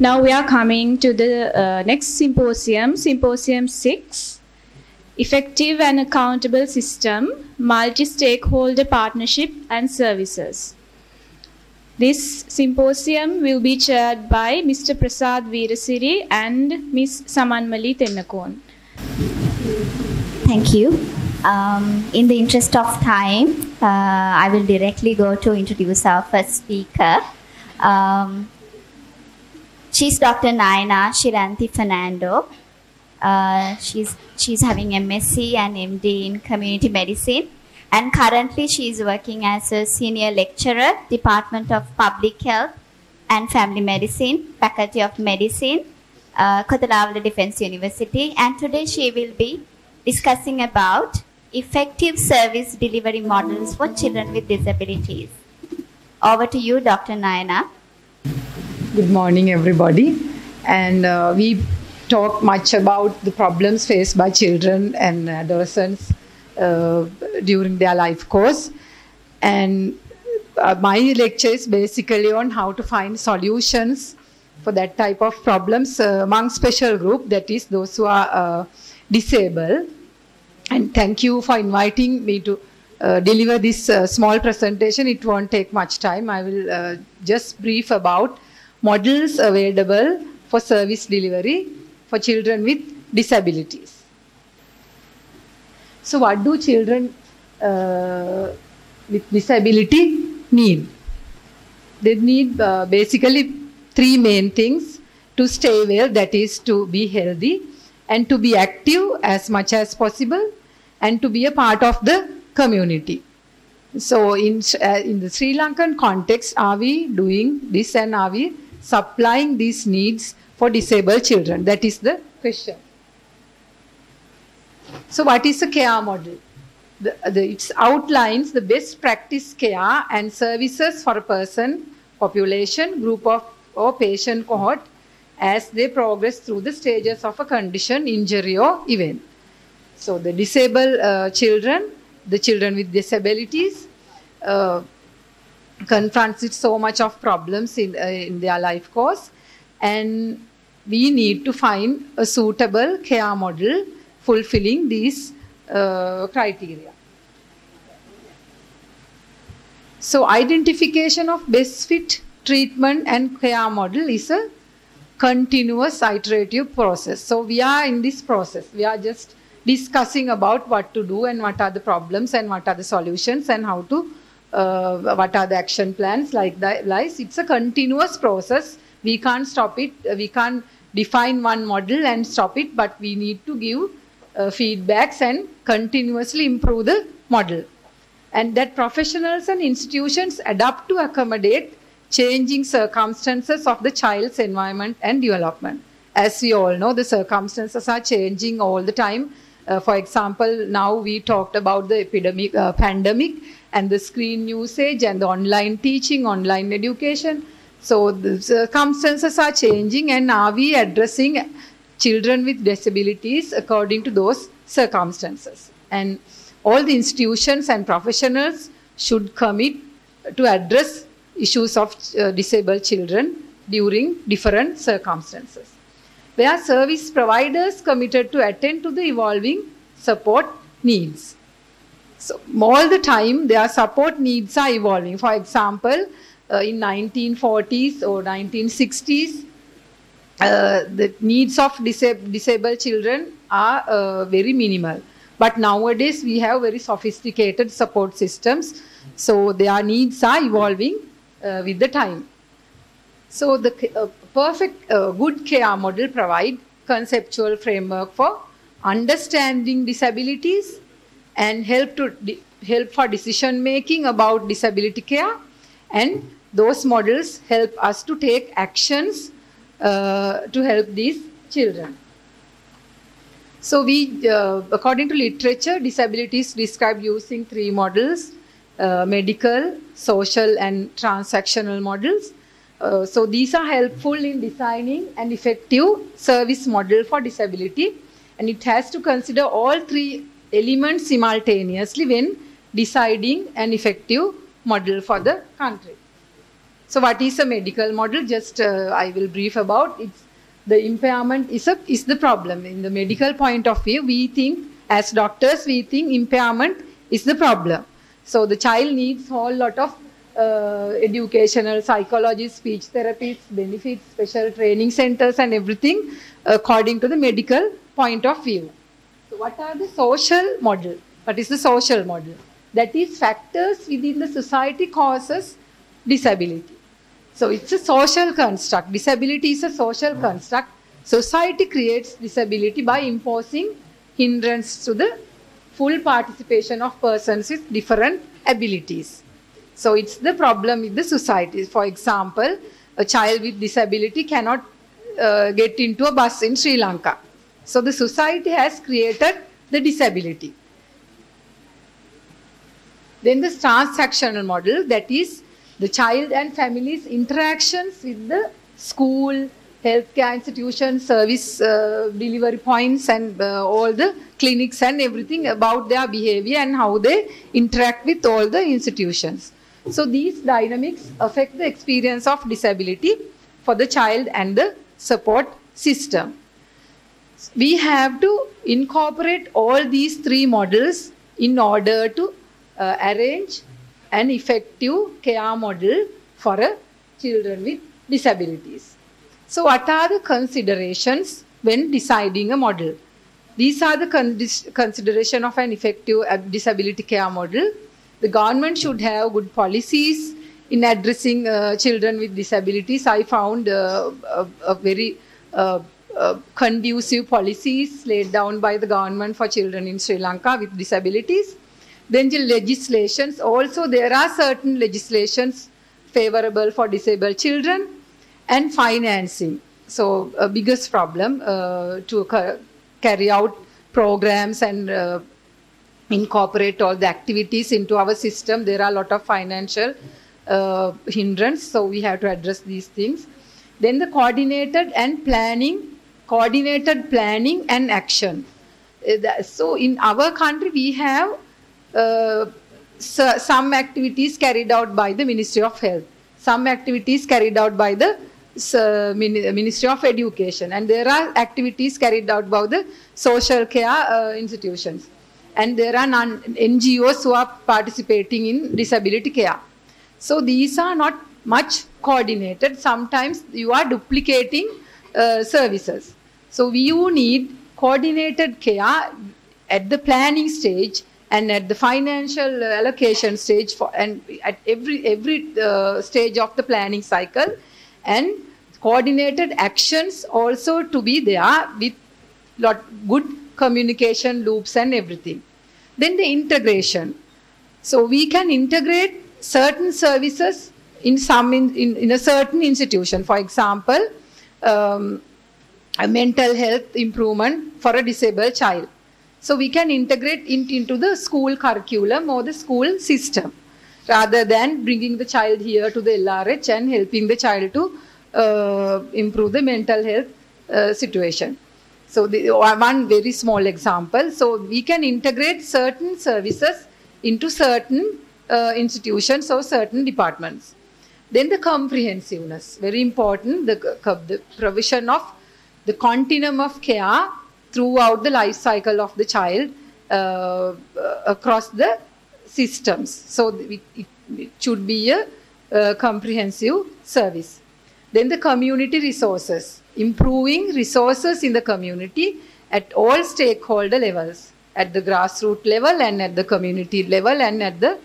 Now we are coming to the next symposium, Symposium 6, Effective and Accountable System, Multi-Stakeholder Partnership and Services. This symposium will be chaired by Mr. Prasad Veerasiri and Ms. Samanmali Tennakon. Thank you. In the interest of time, I will directly go to introduce our first speaker. She's Dr. Naina Shiranthi Fernando. She's having MSc and MD in Community Medicine, and currently she is working as a Senior Lecturer, Department of Public Health and Family Medicine, Faculty of Medicine, Kothawala Defence University, and today she will be discussing about effective service delivery models for children with disabilities. Over to you, Dr. Naina. Good morning, everybody. And we talk much about the problems faced by children and adolescents during their life course. And my lecture is basically on how to find solutions for that type of problems among special group, that is those who are disabled. And thank you for inviting me to deliver this small presentation. It won't take much time. I will just brief about models available for service delivery for children with disabilities. So what do children with disability need? They need basically three main things to stay well, that is to be healthy and to be active as much as possible and to be a part of the community. So in the Sri Lankan context, are we doing this and are we supplying these needs for disabled children? That is the question. So what is a care model? It outlines the best practice care and services for a person, population, group of or patient cohort as they progress through the stages of a condition, injury or event. So the disabled children, the children with disabilities, confronts with so much of problems in their life course, and we need to find a suitable care model fulfilling these criteria. So identification of best fit treatment and care model is a continuous iterative process. So we are in this process. We are just discussing about what to do and what are the problems and what are the solutions and how to what are the action plans like that. It's a continuous process. We can't stop it. We can't define one model and stop it, but we need to give feedbacks and continuously improve the model. And that professionals and institutions adapt to accommodate changing circumstances of the child's environment and development. As we all know, the circumstances are changing all the time. For example, now we talked about the pandemic and the screen usage and the online teaching, online education. So the circumstances are changing, and are we addressing children with disabilities according to those circumstances? And all the institutions and professionals should commit to address issues of disabled children during different circumstances. Where service providers committed to attend to the evolving support needs. So all the time their support needs are evolving. For example, in 1940s or 1960s, the needs of disabled children are very minimal. But nowadays we have very sophisticated support systems. So their needs are evolving with the time. So the perfect good care model provide conceptual framework for understanding disabilities and help for decision making about disability care, and those models help us to take actions to help these children. So we, according to literature, disability is described using three models: medical, social, and transactional models. So these are helpful in designing an effective service model for disability, and it has to consider all three elements simultaneously when deciding an effective model for the country. So what is a medical model? Just I will brief about. It's the impairment is the problem. In the medical point of view, we think, as doctors, we think impairment is the problem. So the child needs a whole lot of educational, psychologists, speech therapists, benefits, special training centers and everything according to the medical point of view. So what are the social model? What is the social model? That is factors within the society causes disability. So it's a social construct. Disability is a social construct. Society creates disability by imposing hindrance to the full participation of persons with different abilities. So it's the problem with the society. For example, a child with disability cannot get into a bus in Sri Lanka. So the society has created the disability. Then the transactional model, that is the child and family's interactions with the school, healthcare institutions, service delivery points and all the clinics and everything about their behavior and how they interact with all the institutions. So these dynamics affect the experience of disability for the child and the support system. We have to incorporate all these three models in order to arrange an effective care model for children with disabilities. So what are the considerations when deciding a model? These are the consideration of an effective disability care model. The government should have good policies in addressing children with disabilities. I found a very conducive policies laid down by the government for children in Sri Lanka with disabilities. Then the legislations, also there are certain legislations favorable for disabled children, and financing. So biggest problem to carry out programs and incorporate all the activities into our system. There are a lot of financial hindrance, so we have to address these things. Then the coordinated planning and action. So in our country we have some activities carried out by the Ministry of Health, some activities carried out by the Ministry of Education, and there are activities carried out by the social care institutions, and there are NGOs who are participating in disability care. So these are not much coordinated. Sometimes you are duplicating services. So you need coordinated care at the planning stage and at the financial allocation stage and at every stage of the planning cycle, and coordinated actions also to be there with good communication loops and everything. Then the integration. So we can integrate certain services in a certain institution. For example, a mental health improvement for a disabled child. So we can integrate into the school curriculum or the school system, rather than bringing the child here to the LRH and helping the child to improve the mental health situation. So one very small example. So we can integrate certain services into certain institutions or certain departments. Then the comprehensiveness, very important, the provision of the continuum of care throughout the life cycle of the child across the systems. So it should be a comprehensive service. Then the community resources, improving resources in the community at all stakeholder levels, at the grassroots level and at the community level and at the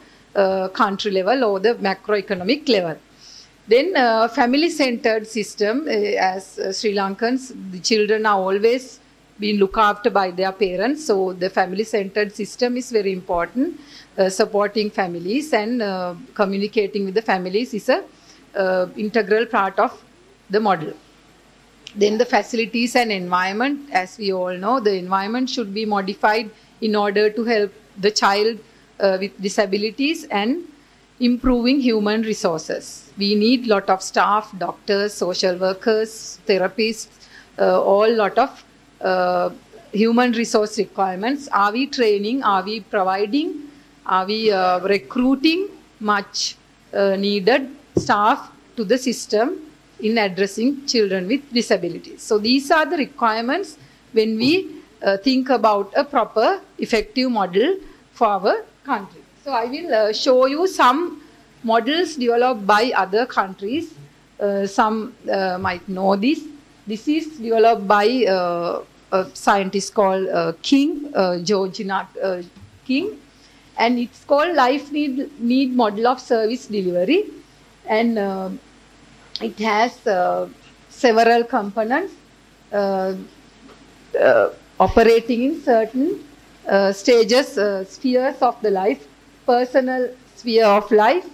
country level or the macroeconomic level. Then family-centered system, as Sri Lankans, the children are always being looked after by their parents. So the family-centered system is very important. Supporting families and communicating with the families is a integral part of the model. Then the facilities and environment, as we all know, the environment should be modified in order to help the child with disabilities and improving human resources. We need lot of staff, doctors, social workers, therapists, all lot of human resource requirements. Are we training? Are we providing? Are we recruiting much needed staff to the system in addressing children with disabilities. So these are the requirements when we think about a proper effective model for our country. So I will show you some models developed by other countries. Some might know this. This is developed by a scientist called Georgina King, and it's called Life Need Model of Service Delivery, and it has several components operating in certain stages, spheres of the life: personal sphere of life,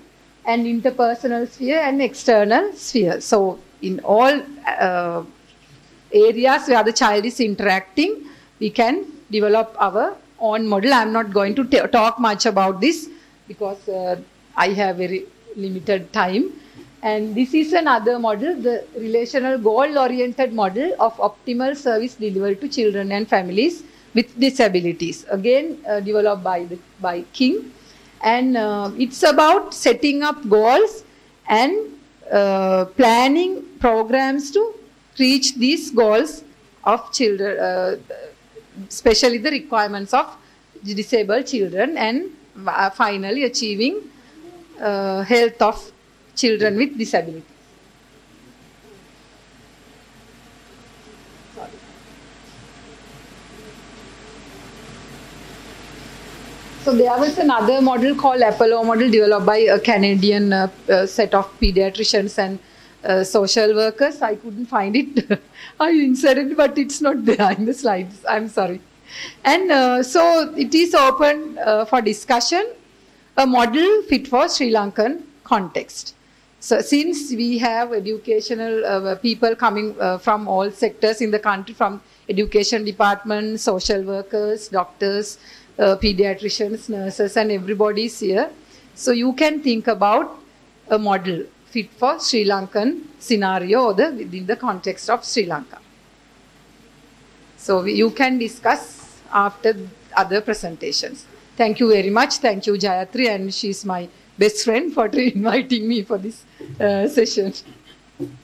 and interpersonal sphere, and external sphere. So in all areas where the child is interacting, we can develop our own model. I'm not going to talk much about this because I have very limited time. And this is another model, the relational goal-oriented model of optimal service delivery to children and families with disabilities. Again, developed by King. And it's about setting up goals and planning programs to reach these goals of children, especially the requirements of disabled children, and finally achieving health of children with disabilities. So there was another model called Apollo model, developed by a Canadian set of pediatricians and social workers. I couldn't find it. I inserted it, but it's not there in the slides. I'm sorry. And so it is open for discussion, a model fit for Sri Lankan context. So since we have educational people coming from all sectors in the country, from education department, social workers, doctors, pediatricians, nurses, and everybody is here. So you can think about a model fit for Sri Lankan scenario or within the context of Sri Lanka. So you can discuss after other presentations. Thank you very much. Thank you, Jayatri, and she's my best friend for inviting me for this session.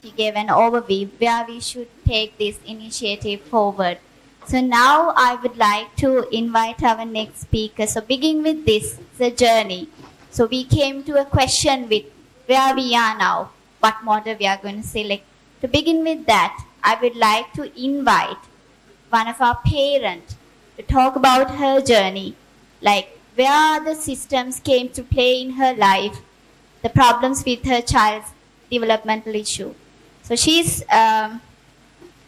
She gave an overview where we should take this initiative forward. So now I would like to invite our next speaker. So begin with this, the journey. So we came to a question with where we are now, what model we are going to select. To begin with that, I would like to invite one of our parents to talk about her journey, like where the systems came to play in her life, the problems with her child's developmental issue. So she's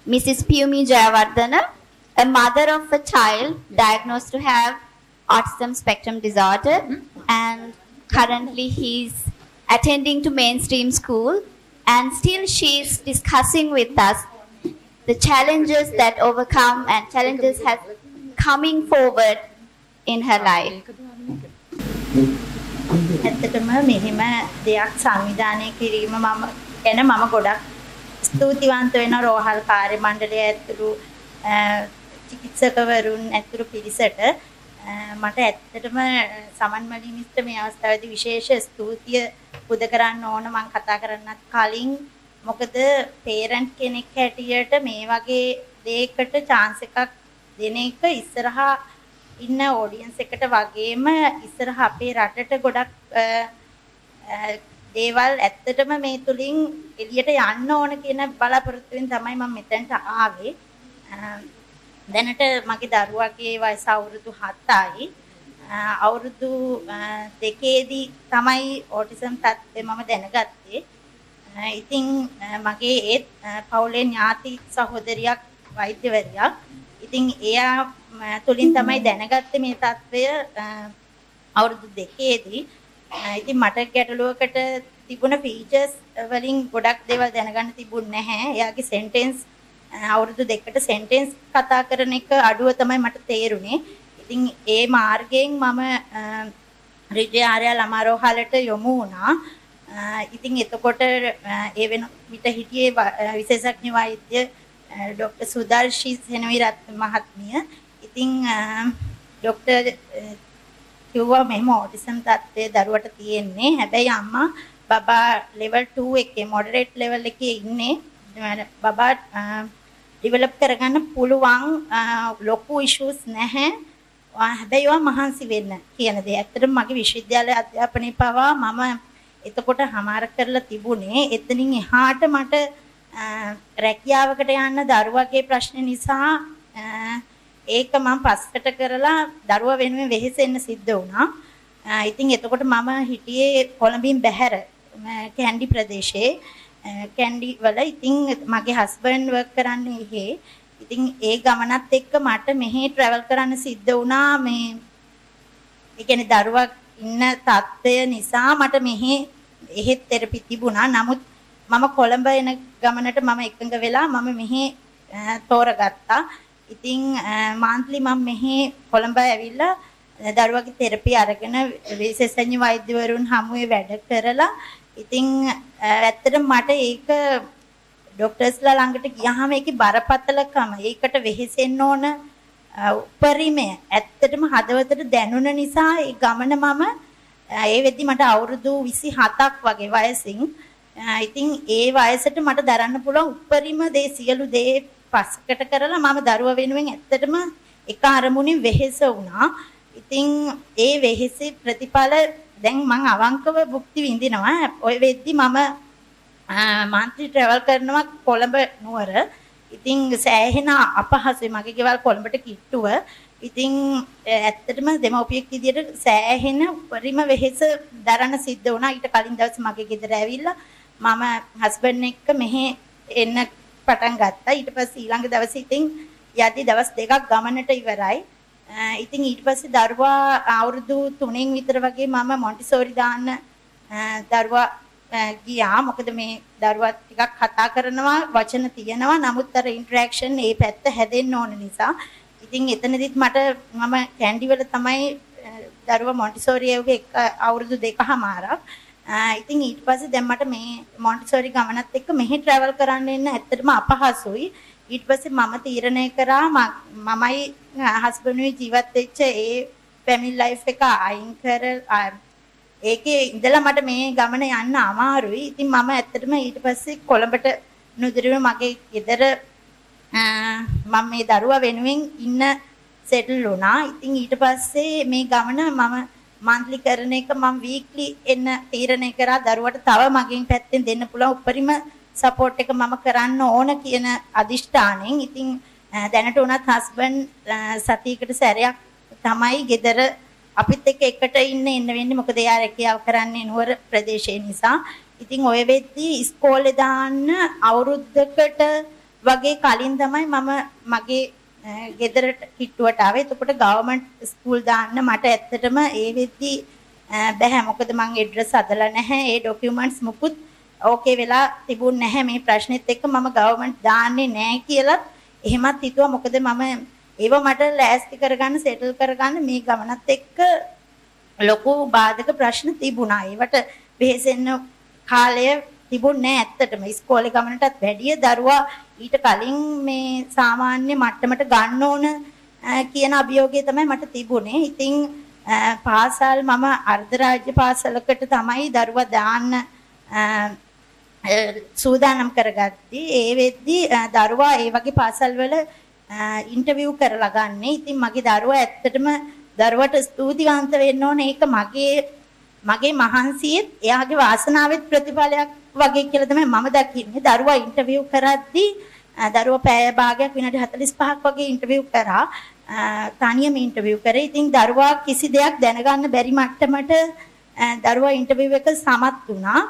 Mrs. Piyumi Jayawardena, a mother of a child diagnosed to have autism spectrum disorder, and currently he's attending to mainstream school, and still she's discussing with us the challenges that overcome and challenges have coming forward in her life. ඇත්තටම මෙහෙම දෙයක් සංවිධානය කිරීම මම ගොඩක් ස්තුතිවන්ත වෙනවා රෝහල් කාර්ය මණ්ඩලය ඇතුළු චිකිත්සකවරුන් ඇතුළු පිරිසට. මට ඇත්තටම සමන් මලිනිස්ට මේ අවස්ථාවේදී විශේෂ ස්තුතිය පුද කරන්න ඕන. මම කතා කරන්නත් කලින් මොකද පේරන්ට් කෙනෙක් හැටියට මේ වගේ දෙයකට chance එකක් දෙන එක ඉස්සරහා ඉන්න ඔඩියන්ස් එකට වගේම ඉස්සරහ අපේ රටට ගොඩක් දේවල් ඇත්තටම මේ තුලින් එළියට යන්න ඕන කියන බලාපොරොත්තුවෙන් තමයි මම මෙතනට ආවේ. දැනට මගේ දරුවාගේ වයස අවුරුදු 7යි. අවුරුදු 2ේදී තමයි ඔටිසම් තත්ත්වය මම දැනගත්තේ. ඉතින් මගේ ඒත් පවුලේ ඥාති සහෝදරියක් වෛද්‍යවරියක්. ඉතින් එයා තුලින් තමයි දැනගත්තේ මේ තත්ත්වය අවුරුදු 2ේදී. ඉතින් මට ගැටලුවකට තිබුණ ෆීචර්ස් වලින් ගොඩක් දේවල් දැනගන්න තිබුණ නැහැ. එයාගේ සෙන්ටෙන්ස් අවුරුදු 2කට සෙන්ටෙන්ස් කතා කරන එක අඩුව තමයි මට තේරුනේ. ඉතින් ඒ මාර්ගයෙන් මම රිජේ ආර්යා ළමා රෝහලට යොමු වුණා. ඉතින් එතකොට ඒ වෙන විට හිටියේ විශේෂඥ වෛද්‍ය ડોક્ટર સુદર્શી સેનવીරත් මහත්මිය. ඉතින් ડોક્ટર කිව්වා මෙහෙම ඔටිසම් තත්ත්වයේ දරුවට තියෙන්නේ. හැබැයි අම්මා බබා level 2 එකේ moderate level එකේ ඉන්නේ. බබා develop කරගන්න පුළුවන් ලොකු issues නැහැ. හැබැයි ඒවා මහන්සි වෙන්න කියන දේ. ඇත්තටම මගේ විශ්වවිද්‍යාල අධ්‍යාපනයේ පවා මම එතකොට හමාර කරලා තිබුණේ. එතනින් එහාට මට රැකියාවකට යන්න දරුවගේ ප්‍රශ්න නිසා ඒක මම පස්සට කරලා දරුවා වෙනුවෙන් වෙහෙසෙන්න සිද්ධ වුණා. ඉතින් එතකොට මම හිටියේ කොළඹින් බැහැර කැන්ඩි ප්‍රදේශයේ කැන්ඩි වල. ඉතින් මගේ හස්බන්ඩ් වර්ක් කරන්නේ එහෙ. ඉතින් ඒ ගමනත් එක්ක මට මෙහි ට්‍රැවල් කරන්න සිද්ධ වුණා. මේ ඒ කියන්නේ දරුවා ඉන්න තත්ත්වය නිසා මට මෙහි එහෙත් තෙරපි තිබුණා. නමුත් මම කොළඹ එන ගමනට මම එකඟ වෙලා මම මෙහි තෝරගත්තා. ඉතින් මාන්ත්ලි මම මෙහි කොළඹ ඇවිල්ලා දරුවගේ තෙරපි අරගෙන විශේෂඥ වෛද්‍යවරුන් හමුවේ වැඩ කරලා ඉතින් ඇත්තටම මට ඒක ડોක්ටර්ස්ලා ළඟට ගියාම ඒකේ බරපතලකම ඒකට වෙහෙසෙන්න ඕන උපරිමය ඇත්තටම හදවතට දැනුණ නිසා ඒ ගමන මම ඒ වෙද්දි මට අවුරුදු 27ක් වගේ වයසින් ඉතින් ඒ වයසට මට දරන්න පුළුවන් උපරිම දේ සියලු දේ පස්සකට කරලා මම දරුවා වෙනුවෙන් ඇත්තටම එක අරමුණින් වෙහෙස වුණා. ඉතින් ඒ වෙහෙසේ ප්‍රතිඵල දැන් මම අවංකව භුක්ති විඳිනවා. ඔය වෙද්දි මම මාන්ත්‍රි ට්‍රැවල් කරනවා කොළඹ නුවර. ඉතින් සෑහෙන අපහසුයි මගේ ගෙවල් කොළඹට කිට්ටුව. ඉතින් ඇත්තටම දෙමව්පියෙක් විදියට සෑහෙන උපරිම වෙහෙස දරන්න සිද්ධ වුණා. ඊට කලින් දවස් මගේ ගෙදර ඇවිල්ලා මම හස්බන්ඩ් එක්ක මෙහෙ එන්න පටන් ගත්තා. ඊට පස්සේ ඊළඟ දවසේ ඉතින් යද්දි දවස් දෙකක් ගමනට ඉවරයි. ඉතින් ඊට පස්සේ දරුවා අවුරුදු 3න් විතර වගේ මම මොන්ටිසෝරි දාන්න දරුවා ගියා. මොකද මේ දරුවා ටිකක් කතා කරනවා වචන තියෙනවා. නමුත් අර ඉන්ටරැක්ෂන් ඒ පැත්ත හැදෙන්න ඕන නිසා. ඉතින් එතනදිත් මම කැන්ඩි වල තමයි දරුවා මොන්ටිසෝරි යෝගේ අවුරුදු 2කමාරක්. ඉතින් ඊට පස්සේ දැන් මට මේ මොන්ටිසෝරි ගමනත් එක්ක මෙහි ට්‍රැවල් කරන්න එන්න ඇත්තටම අපහසුයි. ඊට පස්සේ මම තීරණය කරා මමයි හස්බන්ඩ්ුයි ජීවත් වෙච්ච ඒ ෆැමිලි ලයිෆ් එක අයින් කරලා ඒකේ ඉඳලා මට මේ ගමන යන්න අමාරුයි. ඉතින් මම ඇත්තටම ඊට පස්සේ කොළඹට නුදුරුව මගේ ගෙදර මම මේ දරුවා වෙනුවෙන් ඉන්න සෙටල් වුණා. ඉතින් ඊට පස්සේ මේ ගමන මම මන්ත්ලි කරන එක මම වීක්ලි එන්න තීරණය කරා. දරුවට තව මගෙන් පැත්තෙන් දෙන්න පුළුවන් උපරිම සපෝට් එක මම කරන්න ඕන කියන අදිෂ්ඨානෙන්. ඉතින් දැනට උනත් හස්බන්ඩ් සතියකට සැරයක් තමයි ගෙදර අපිත් එක්ක එකට එන්න වෙන්නේ. මොකද එයා රැකියාව කරන්නේ නුවර ප්‍රදේශයේ නිසා. ඉතින් ඔය වෙද්දී ඉස්කෝලේ දාන්න අවුරුද්දකට වගේ කලින් තමයි මම මගේ ගෙදරට කිට්ටුවට ආවේ. එතකොට ගවර්න්මන්ට් ස්කූල් දාන්න මට ඇත්තටම ඒ වෙද්දී බැහැ. මොකද මම ඇඩ්‍රස් හදලා නැහැ. ඒ ડોකියුමන්ට්ස් මුකුත් ඕකේ වෙලා තිබුණ නැහැ. මේ ප්‍රශ්නෙත් එක්ක මම ගවර්න්මන්ට් දාන්නේ නැහැ කියලා එහෙමත් හිතුවා. මොකද මම ඒව මට ලෑස්ති කරගන්න සෙටල් කරගන්න මේ ගමනත් එක්ක ලොකු බාධක ප්‍රශ්න තිබුණා. ඒවට වෙහෙසෙන්න කාලය තිබුණේ නැහැ ඇත්තටම. ඉස්කෝලේ ගමනටත් වැඩිය දරුවා ඊට කලින් මේ සාමාන්‍ය මට්ටමට ගන්න ඕන කියන අභියෝගය තමයි මට තිබුණේ. ඉතින් පාසල් මම අර්ධ රාජ්‍ය පාසලකට තමයි දරුවා දාන්න සූදානම් කරගත්තී. ඒ වෙද්දී දරුවා ඒ වගේ පාසල් වල ඉන්ටර්විව් කරලා ගන්න. ඉතින් මගේ දරුවා ඇත්තටම දරුවට ස්තුතිවන්ත වෙන්න ඕනේ. ඒක මගේ මහන්සියෙත් එයාගේ වාසනාවෙත් ප්‍රතිඵලයක් වගේ කියලා තමයි මම දකින්නේ. දරුවා ඉන්ටර්විව් කරද්දී දරුවා පැය භාගයක් විනාඩි 45ක් වගේ ඉන්ටර්විව් කරා. තනියම ඉන්ටර්විව් කරේ. ඉතින් දරුවා කිසි දෙයක් දැනගන්න බැරි මට්ටමට දරුවා ඉන්ටර්විව් එක සමත් වුණා.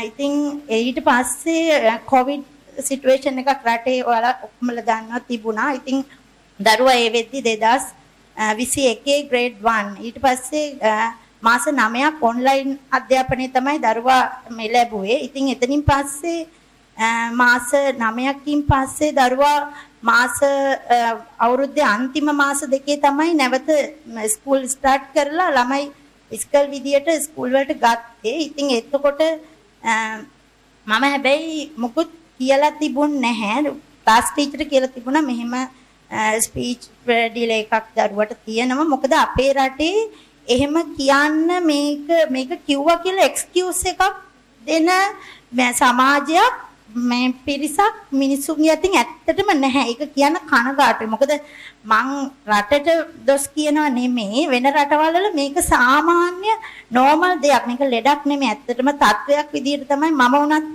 ඉතින් ඊට පස්සේ කොවිඩ් සිටුේෂන් එකක් රටේ ඔයාලා ඔක්කොමලා දන්නවා තිබුණා. ඉතින් දරුවා ඒ වෙද්දි 2021 ග්‍රේඩ් 1 ඊට පස්සේ මාස 9ක් ඔන්ලයින් අධ්‍යාපනය තමයි දරුවා මේ ලැබුවේ. ඉතින් එතනින් පස්සේ මාස 9කින් පස්සේ දරුවා මාස අවුරුද්දේ අන්තිම මාස දෙකේ තමයි නැවත ස්කූල් ස්ටාර්ට් කරලා ළමයි ඉස්කල් විදියට ස්කූල් වලට ගත්තේ. ඉතින් එතකොට මම හැබැයි මුකුත් කියලා තිබුණ නැහැ. ක්ලාස් ටීචර් කියලා තිබුණා මෙහෙම ස්පීච් ඩිලේ එකක් දරුවට තියෙනවා. මොකද අපේ රටේ එහෙම කියන්න මේක කිව්වා කියලා එක්ස්කියුස් එකක් දෙන සමාජයක් මේ පිරිසක් මිනිසුන්ගේ අතින් ඇත්තටම නැහැ. ඒක කියන කනගාටුයි. මොකද මං රටට දොස් කියනවා නෙමෙයි, වෙන රටවල් වල මේක සාමාන්‍ය නෝමල් දෙයක්. මේක ලෙඩක් නෙමෙයි. ඇත්තටම තත්වයක් විදිහට තමයි මම වුණත්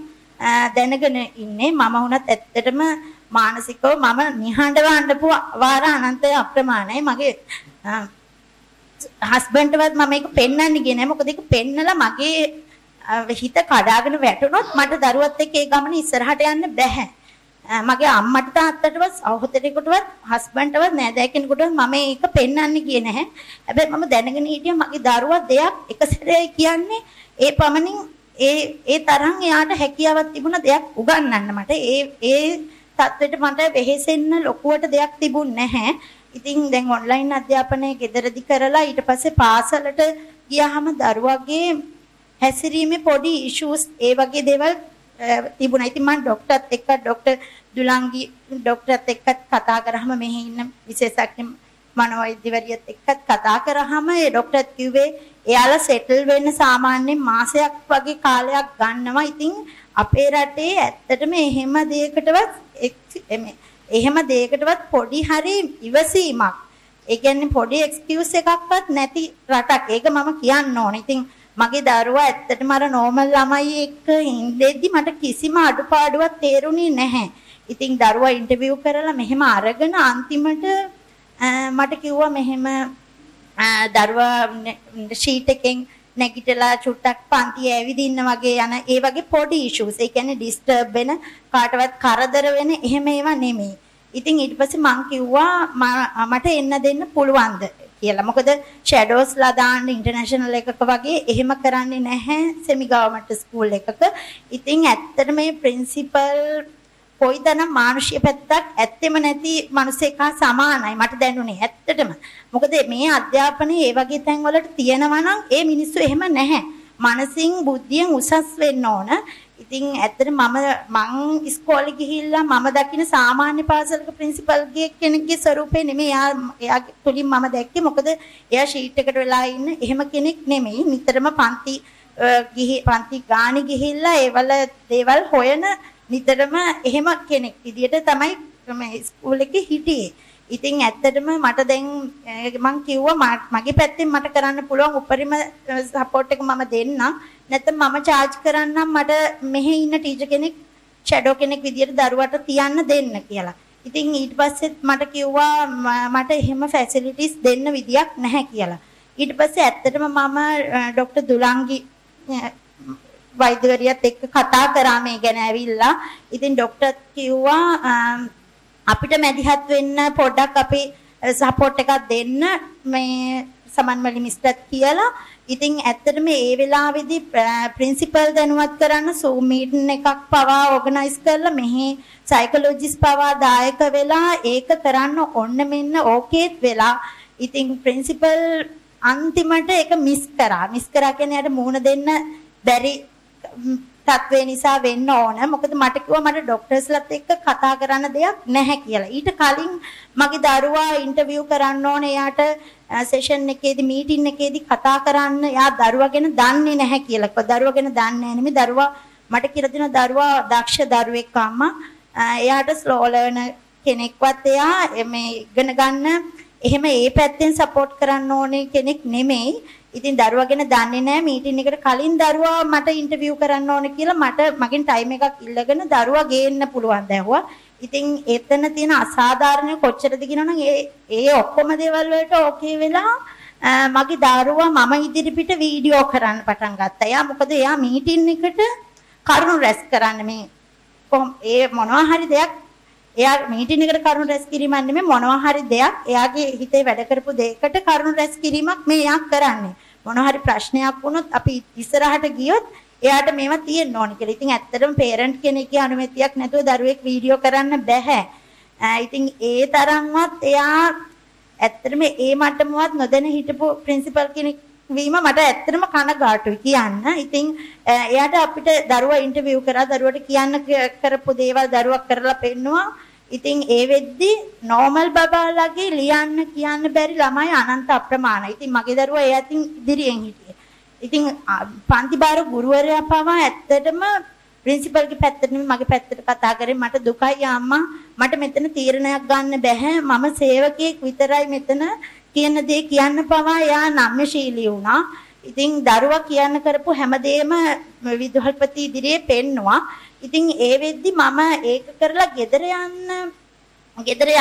දැනගෙන ඉන්නේ. මම වුණත් ඇත්තටම මානසිකව මම නිහඬව අඬපු වාර අනන්තය අප්‍රමාණයි. මගේ හස්බන්ඩ්වත් මම මේක පෙන්වන්න ගියේ නෑ. මොකද ඒක පෙන්නලා මගේ හිත කඩාගෙන වැටුනොත් මට දරුවත් එක්ක ඒ ගමන ඉස්සරහට යන්න බෑ. මගේ අම්මට තාත්තටවත් සහෝදරයෙකුටවත් හස්බන්ඩ්ටවත් නෑදෑ කෙනෙකුටවත් මම ඒක පෙන්වන්න ගියේ නැහැ. හැබැයි මම දැනගෙන හිටියා මගේ දරුවා දෙයක් එක සැරේ කියන්නේ ඒ පමණින් ඒ තරම් එයාට හැකියාවක් තිබුණ දෙයක් උගන්වන්න මට. ඒ තත්වෙට මට වෙහෙසෙන්න ලොකුවට දෙයක් තිබුණ නැහැ. ඉතින් දැන් ඔන්ලයින් අධ්‍යාපනය ගෙදරදි කරලා ඊට පස්සේ පාසලට ගියාම දරුවගේ හැසිරීමේ පොඩි ඉෂුස් ඒ වගේ දේවල් තිබුණා. ඉතින් මම ડોක්ටර්ත් එක්ක ડોක්ටර් දුලංගි ડોක්ටර්ත් එක්ක කතා කරාම මෙහි ඉන්න විශේෂඥ මනෝවෛද්‍යවරියත් එක්ක කතා කරාම ඒ ડોක්ටර්ත් කිව්වේ එයාලා සෙටල් වෙන්න සාමාන්‍යයෙන් මාසයක් වගේ කාලයක් ගන්නවා. ඉතින් අපේ රටේ ඇත්තටම එහෙම දෙයකටවත් පොඩි හරි ඉවසීමක්. ඒ කියන්නේ පොඩි එක්ස්කියුස් එකක්වත් නැති රටක්. ඒක මම කියන්න ඕනේ. ඉතින් මගේ දරුවා ඇත්තටම අර නෝමල් ළමයි එක්ක ඉඳෙද්දි මට කිසිම අඩුපාඩුවක් තේරුණේ නැහැ. ඉතින් දරුවා ඉන්ටර්විව් කරලා මෙහෙම අරගෙන අන්තිමට මට කිව්වා මෙහෙම දරුවා ෂීට් එකෙන් නැගිටලා චුට්ටක් පන්තියේ ඇවිදින්න වගේ යන ඒ වගේ පොඩි ඉෂුස්. ඒ කියන්නේ ඩිස්ටර්බ් වෙන කාටවත් කරදර වෙන එහෙම ඒවා නෙමෙයි. ඉතින් ඊට පස්සේ මං කිව්වා මට එන්න දෙන්න පුළුවන්ද කියලා. මොකද ෂැඩෝස්ලා දාන්න ඉන්ටර්නැෂනල් එකක වගේ එහෙම කරන්නේ නැහැ සෙමි ගවර්න්මන්ට් ස්කූල් එකක. ඉතින් ඇත්තට මේ ප්‍රින්සිපල් කොයිතරම් මානුෂීය පැත්තක් ඇත්තෙම නැති මිනිසෙක් හා සමානයි මට දැනුනේ ඇත්තටම. මොකද මේ අධ්‍යාපනයේ ඒ වගේ තැන් වලට තියෙනවා නම් ඒ මිනිස්සු එහෙම නැහැ. මනසින් බුද්ධියෙන් උසස් වෙන්න ඕන. ඉතින් ඇත්තට මං ඉස්කෝලේ ගිහිල්ලා මම දකින සාමාන්‍ය පාසලක ප්‍රින්සිපල් කෙනෙක්ගේ ස්වරූපේ නෙමෙයි එයා තුලින් මම දැක්කේ. මොකද එයා ෂීට් එකට වෙලා ඉන්න එහෙම කෙනෙක් නෙමෙයි. නිතරම පන්ති ගානේ ගිහිල්ලා ඒවල දේවල් හොයන නිතරම එහෙම කෙනෙක් විදියට තමයි මේ ස්කූල් එකේ හිටියේ. ඉතින් ඇත්තටම මට දැන් මං කිව්වා මගේ පැත්තෙන් මට කරන්න පුළුවන් උපරිම සපෝට් එක මම දෙන්නම්. නැත්නම් මම charge කරන්නම් මට මෙහි ඉන්න ටීචර් කෙනෙක් ෂැඩෝ කෙනෙක් විදියට දරුවට තියන්න දෙන්න කියලා. ඉතින් ඊට පස්සෙත් මට කිව්වා මට එහෙම ෆැසිලිටිස් දෙන්න විදියක් නැහැ කියලා. ඊට පස්සේ ඇත්තටම මම ડોક્ટર දුලංගි වෛද්‍යවරියත් එක්ක කතා කරා මේ ගැන ඇවිල්ලා. ඉතින් ડોක්ටර් කිව්වා අපිට මැදිහත් වෙන්න පොඩ්ඩක් අපි සපෝට් එකක් දෙන්න මේ සමන්මලි මිස්ටර්ත් කියලා. ඉතින් ඇත්තටම ඒ වෙලාවේදී ප්‍රින්සිපල් දැනුවත් කරන්න Zoom මීටින් එකක් පවා ඕගනයිස් කරලා මෙහි සයිකොලොජිස්ට් පවා දායක වෙලා ඒක කරන්න ඔන්න මෙන්න ඕකේත් වෙලා. ඉතින් ප්‍රින්සිපල් අන්තිමට ඒක මිස් කරා කියන්නේ යට මුහුණ දෙන්න බැරි තත්වේ නිසා වෙන්න ඕන. මොකද මට කිව්වා මට ડોක්ටර්ස්ලත් එක්ක කතා කරන්න දෙයක් නැහැ කියලා. ඊට කලින් මගේ දරුවා ඉන්ටර්විව් කරන්න ඕනේ. එයාට සෙෂන් එකේදී මීටින් එකේදී කතා කරන්න එයා දරුවා ගැන දන්නේ නැහැ කියලා. දරුවා ගැන දන්නේ නැහැ නෙමෙයි දරුවා මට කියලා දෙන දරුවා දක්ෂ දරුවෙක් අම්මා. එයාට ස්ලෝ ලර්නර් කෙනෙක්වත් එයා මේ ඉගෙන ගන්න එහෙම ඒ පැත්තෙන් සපෝට් කරන්න ඕනේ කෙනෙක් නෙමෙයි. ඉතින් දරුවා ගැන දන්නේ නැහැ. මීටින් එකට කලින් දරුවා මට ඉන්ටර්විව් කරන්න ඕනේ කියලා මගෙන් ටයිම් එකක් ඉල්ලගෙන දරුවා ගේන්න පුළුවන් දැහුවා. ඉතින් එතන තියෙන අසාධාරණ කොච්චරද කියනවනම් ඒ ඔක්කොම දේවල් වලට ඕකේ වෙලා මගේ දරුවා මම ඉදිරිපිට වීඩියෝ කරන්න පටන් ගත්තා. මොකද එයා මීටින් එකට කරුණු රැස් කරන්න මේ ඒ මොනවා හරි දෙයක් එයා මීටින් එකට කරුණු රැස් කිරීමක් නෙමෙයි මොනවා හරි දෙයක් එයාගේ හිතේ වැඩ කරපු දෙයකට කරුණු රැස් කිරීමක් මේ එයා කරන්නේ. මොනවා හරි ප්‍රශ්නයක් වුණොත් අපි ඉස්සරහට ගියොත් එයාට මේවා තියෙන්න ඕනේ කියලා. ඉතින් ඇත්තටම පේරන්ට් කෙනෙක්ගේ අනුමැතියක් නැතුව දරුවෙක් වීඩියෝ කරන්න බෑ. ඉතින් ඒ තරම්වත් එයා ඇත්තටම ඒ මට්ටමවත් නොදැන හිටපු ප්‍රින්සිපල් කෙනෙක් වීම මට ඇත්තටම කනගාටුයි කියන්න. ඉතින් එයාට අපිට දරුවා ඉන්ටර්විව් කරා දරුවට කියන්න කරපු දේවල් දරුවා කරලා පෙන්නවා. ඉතින් ඒ වෙද්දි නෝමල් බබාලාගේ ලියන්න කියන්න බැරි ළමයි අනන්ත අප්‍රමාණයි. ඉතින් මගේ දරුවා ඒ අතින් ඉදිරියෙන් හිටියේ. ඉතින් පන්ති භාර ගුරුවරයා පවා ඇත්තටම ප්‍රින්සිපල් ගේ පැත්තට නෙමෙයි මගේ පැත්තට කතා කරේ මට දුකයි අම්මා මට මෙතන තීරණයක් ගන්න බැහැ මම සේවකයෙක් විතරයි මෙතන කියන දේ කියන්න පවා එයා නම්‍යශීලී වුණා. ඉතින් දරුවා කියන්න කරපු හැමදේම විදුහල්පති ඉදිරියේ පෙන්නවා. ඉතින් ඒ වෙද්දි මම ඒක කරලා ගෙදර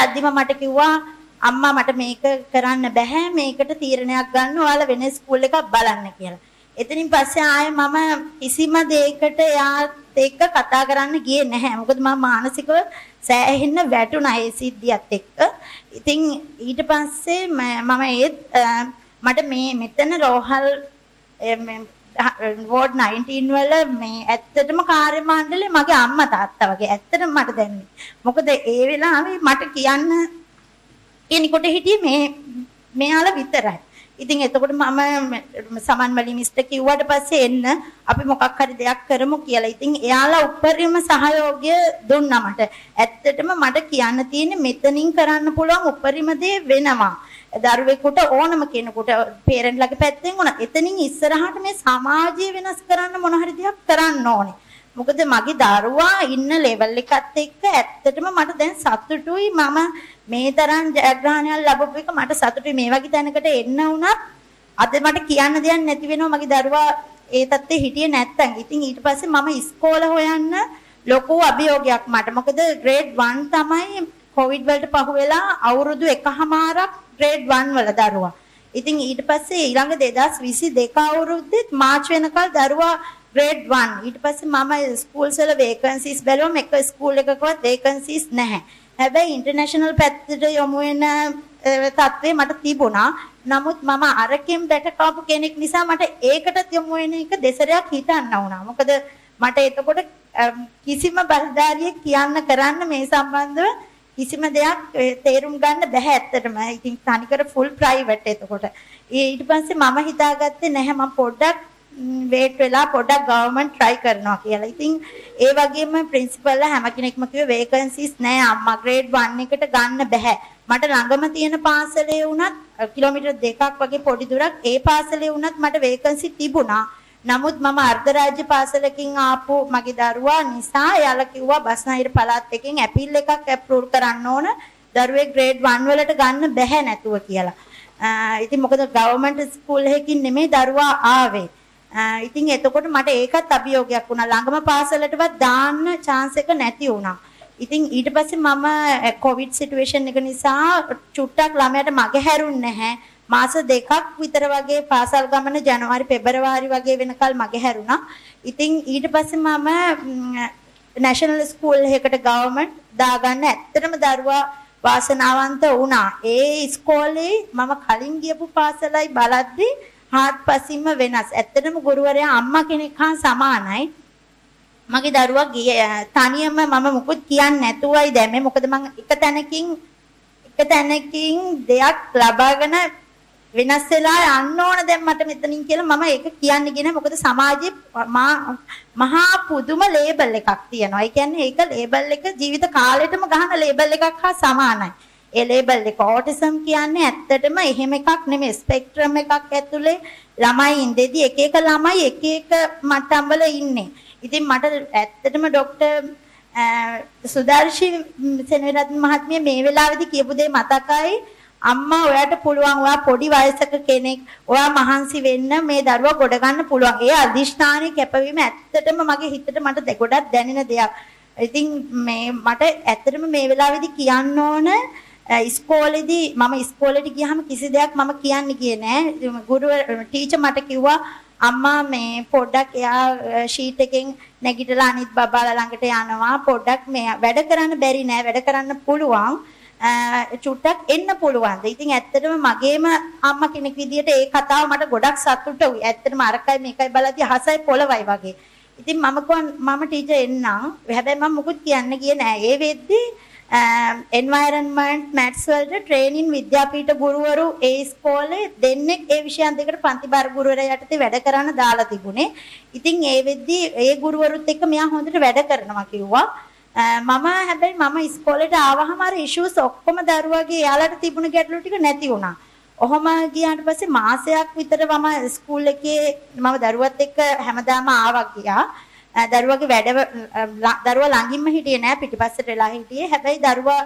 යද්දිම මට කිව්වා අම්මා මට මේක කරන්න බෑ මේකට තීරණයක් ගන්න ඔයාලා වෙන ස්කූල් එකක් බලන්න කියලා. එතනින් පස්සේ ආයේ මම කිසිම දෙයකට එයාත් එක්ක කතා කරන්න ගියේ නැහැ. මොකද මම මානසිකව සෑහෙන්න වැටුණා ඒ සිද්ධියත් එක්ක. ඉතින් ඊට පස්සේ මම මට මෙතන රෝහල් වෝඩ් 19 වල මේ ඇත්තටම කාර්ය මණ්ඩලේ මගේ අම්මා තාත්තා වගේ ඇත්තටම මට දැනෙන්නේ. මොකද ඒ වෙලාවේ මට කියන්න කෙනෙකුට හිටියේ මෙයාලා විතරයි. ඉතින් එතකොට මම සමන් මලි මිස්ටර් කිව්වට පස්සේ එන්න අපි මොකක් හරි දෙයක් කරමු කියලා. ඉතින් එයාලා උපරිම සහයෝගය දුන්නා මට. ඇත්තටම මට කියන්න තියෙන්නේ මෙතනින් කරන්න පුළුවන් උපරිම දේ වෙනවා. දරුවෙකුට ඕනම කෙනෙකුට පේරන්ට්ලාගේ පැත්තෙන් උනා. එතනින් ඉස්සරහට මේ සමාජය වෙනස් කරන්න මොන හරි දෙයක් කරන්න ඕනේ. මොකද මගේ දරුවා ඉන්න ලෙවල් එකත් එක්ක ඇත්තටම මට දැන් සතුටුයි මම මේ තරම් ජයග්‍රහණයක් ලැබුව එක මට සතුටුයි මේ වගේ තැනකට එන්න වුණත් අද මට කියන්න දෙයක් නැති වෙනවා මගේ දරුවා ඒ තත්ත්වෙ හිටියේ නැත්තම්. ඉතින් ඊට පස්සේ මම ඉස්කෝල හොයන්න ලොකු අභියෝගයක් මට. මොකද ග්‍රේඩ් 1 තමයි කොවිඩ් වලට පහුවෙලා අවුරුදු 1කමාරක් ග්‍රේඩ් 1 වල දරුවා. ඉතින් ඊට පස්සේ ඊළඟ 2022 අවුරුද්දෙත් මාර්ච් වෙනකල් දරුවා grade 1 ඊට පස්සේ මම ස්කූල්ස් වල vacancies බැලුවම එක ස්කූල් එකකවත් vacancies නැහැ. හැබැයි ඉන්ටර්නැෂනල් පැත්තට යොමු වෙන තත්ත්වේ මට තිබුණා. නමුත් මම අරකින් බැට කාපු කෙනෙක් නිසා මට ඒකටත් යොමු වෙන එක දෙසරයක් හිතන්න වුණා. මොකද මට එතකොට කිසිම බලධාරියෙක් කියන්න කරන්න මේ සම්බන්ධව කිසිම දෙයක් තේරුම් ගන්න බැහැ ඇත්තටම. ඉතින් තනිකර full private එතකොට. ඊට පස්සේ මම හිතාගත්තේ නැහැ මම පොඩ්ඩක් wait වෙලා පොඩ්ඩක් government try කරනවා කියලා. ඉතින් ඒ වගේම principal හැම කෙනෙක්ම කිව්වේ vacancies නැහැ අම්මා grade 1 එකට ගන්න බෑ. මට ළඟම තියෙන පාසලේ වුණත් කිලෝමීටර් 2ක් වගේ පොඩි දුරක් ඒ පාසලේ වුණත් මට vacancy තිබුණා. නමුත් මම අර්ධරාජ්‍ය පාසලකින් ආපු මගේ දරුවා නිසා එයාලා කිව්වා බස්නාහිර පළාත් එකකින් ඇපීල් එකක් අප්‍රූව් කරන්න ඕන දරුවෙක් grade 1 වලට ගන්න බෑ නැතුව කියලා. ඉතින් මොකද government school එකකින් නෙමෙයි දරුවා ආවේ. ඉතින් එතකොට මට ඒකත් අභියෝගයක් වුණා. ළඟම පාසලටවත් දාන්න chance එක නැති වුණා. ඉතින් ඊට පස්සේ මම covid situation එක නිසා චුට්ටක් ළමයට මගේ හැරුන්නේ නැහැ. මාස 2ක් විතර වගේ පාසල් ගමන ජනවාරි පෙබරවාරි වගේ වෙනකල් මගේ හැරුණා. ඉතින් ඊට පස්සේ මම national school එකකට government දාගන්න ඇත්තටම දරුවා වාසනාවන්ත වුණා. ඒ ඉස්කෝලේ මම කලින් ගියපු පාසලයි බලද්දී හාත්පසින්ම වෙනස්. ඇත්තටම ගුරුවරයා අම්මා කෙනෙක් හා සමානයි. මගේ දරුවා තනියම මම මුකුත් කියන්නේ නැතුවයි දැම්මේ. මොකද මම එක තැනකින් දෙයක් ලබාගෙන වෙනස් වෙලා යන්න ඕන දැන් මට මෙතනින් කියලා මම ඒක කියන්නේ නැහැ. මොකද සමාජයේ මහා පුදුම ලේබල් එකක් තියෙනවා. ඒ කියන්නේ ඒක ලේබල් එක ජීවිත කාලෙටම ගහන ලේබල් එකක් හා සමානයි. ඒ ලේබල් එක ඔටිසම් කියන්නේ ඇත්තටම එහෙම එකක් නෙමෙයි. ස්පෙක්ට්‍රම් එකක් ඇතුලේ ළමයි ඉඳෙදි එක එක ළමයි එක එක මට්ටම් වල ඉන්නේ. ඉතින් මට ඇත්තටම ડોක්ටර් සුදර්ශි සෙනවිරත්න මහත්මිය මේ වෙලාවේදී කියපු දේ මතකයි. අම්මා ඔයාට පුළුවන් ඔයා පොඩි වයසක කෙනෙක් ඔයා මහන්සි වෙන්න මේ දරුවා ගොඩ ගන්න පුළුවන්. ඒ අදිෂ්ඨානයේ කැපවීම ඇත්තටම මගේ හිතට මට ගොඩක් දැනෙන දෙයක්. ඉතින් මට ඇත්තටම මේ වෙලාවේදී කියන්න ඕන ඉස්කෝලේදී මම ඉස්කෝලේට ගියාම කිසි දෙයක් මම කියන්නේ ගියේ නෑ. ටීචර් මට කිව්වා අම්මා මේ පොඩ්ඩක් එයා ෂීට් එකෙන් නැගිටලා අනිත් බබාලා ළඟට යනවා. පොඩ්ඩක් මේ වැඩ කරන්න බැරි නෑ. වැඩ කරන්න පුළුවන්. චුට්ටක් එන්න පුළුවන්ද? ඉතින් ඇත්තටම මගේම අම්මා කෙනෙක් විදියට ඒ කතාව මට ගොඩක් සතුටුයි. ඇත්තටම අරකයි මේකයි බලද්දි හසයි පොළවයි වගේ. ඉතින් මම ටීචර් එන්නම්. හැබැයි මම මුකුත් කියන්න ගියේ නෑ. ඒ වෙද්දී environment maths වලට training විද්‍යාපීඨ ගුරුවරු ඒ ඉස්කෝලේ දෙන්නෙක් ඒ විෂයන් දෙකට පන්ති භාර ගුරුවරයා යටතේ වැඩ කරන්න දාලා තිබුණේ. ඉතින් ඒ වෙද්දී ඒ ගුරුවරුත් එක්ක මෙයා හොඳට වැඩ කරනවා කිව්වා. මම ඉස්කෝලේට ආවහම අර ඉෂුස් ඔක්කොම දරුවගේ එයාලට තිබුණ ගැටලු ටික නැති වුණා. ඔහොම ගියාට පස්සේ මාසයක් විතර මම ස්කූල් එකේ මම දරුවත් එක්ක හැමදාම ආවා ගියා. දරුවගේ දරුවා ළඟින්ම හිටියේ නෑ පිටිපස්සට වෙලා හිටියේ. හැබැයි දරුවා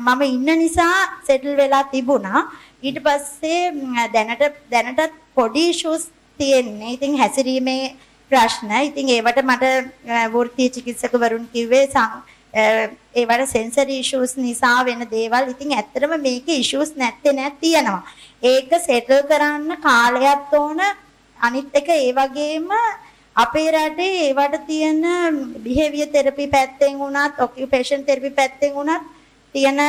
මම ඉන්න නිසා සෙටල් වෙලා තිබුණා. ඊට පස්සේ දැනට පොඩි ඉෂුස් තියෙන්නේ. ඉතින් හැසිරීමේ ප්‍රශ්න. ඉතින් ඒවට මට වෘත්තීය චිකිත්සකවරුන් කිව්වේ ඒවට සෙන්සරි ඉෂුස් නිසා වෙන දේවල්. ඉතින් ඇත්තටම මේකේ ඉෂුස් නැත්තේ නෑ තියෙනවා. ඒක සෙටල් කරන්න කාලයක් ඕන. අනිත් එක ඒ වගේම අපේ රටේ ඒවට තියෙන බිහේවියර් තෙරපි පැත්තෙන් වුණත් ඔකියුපේෂන් තෙරපි පැත්තෙන් වුණත් තියෙන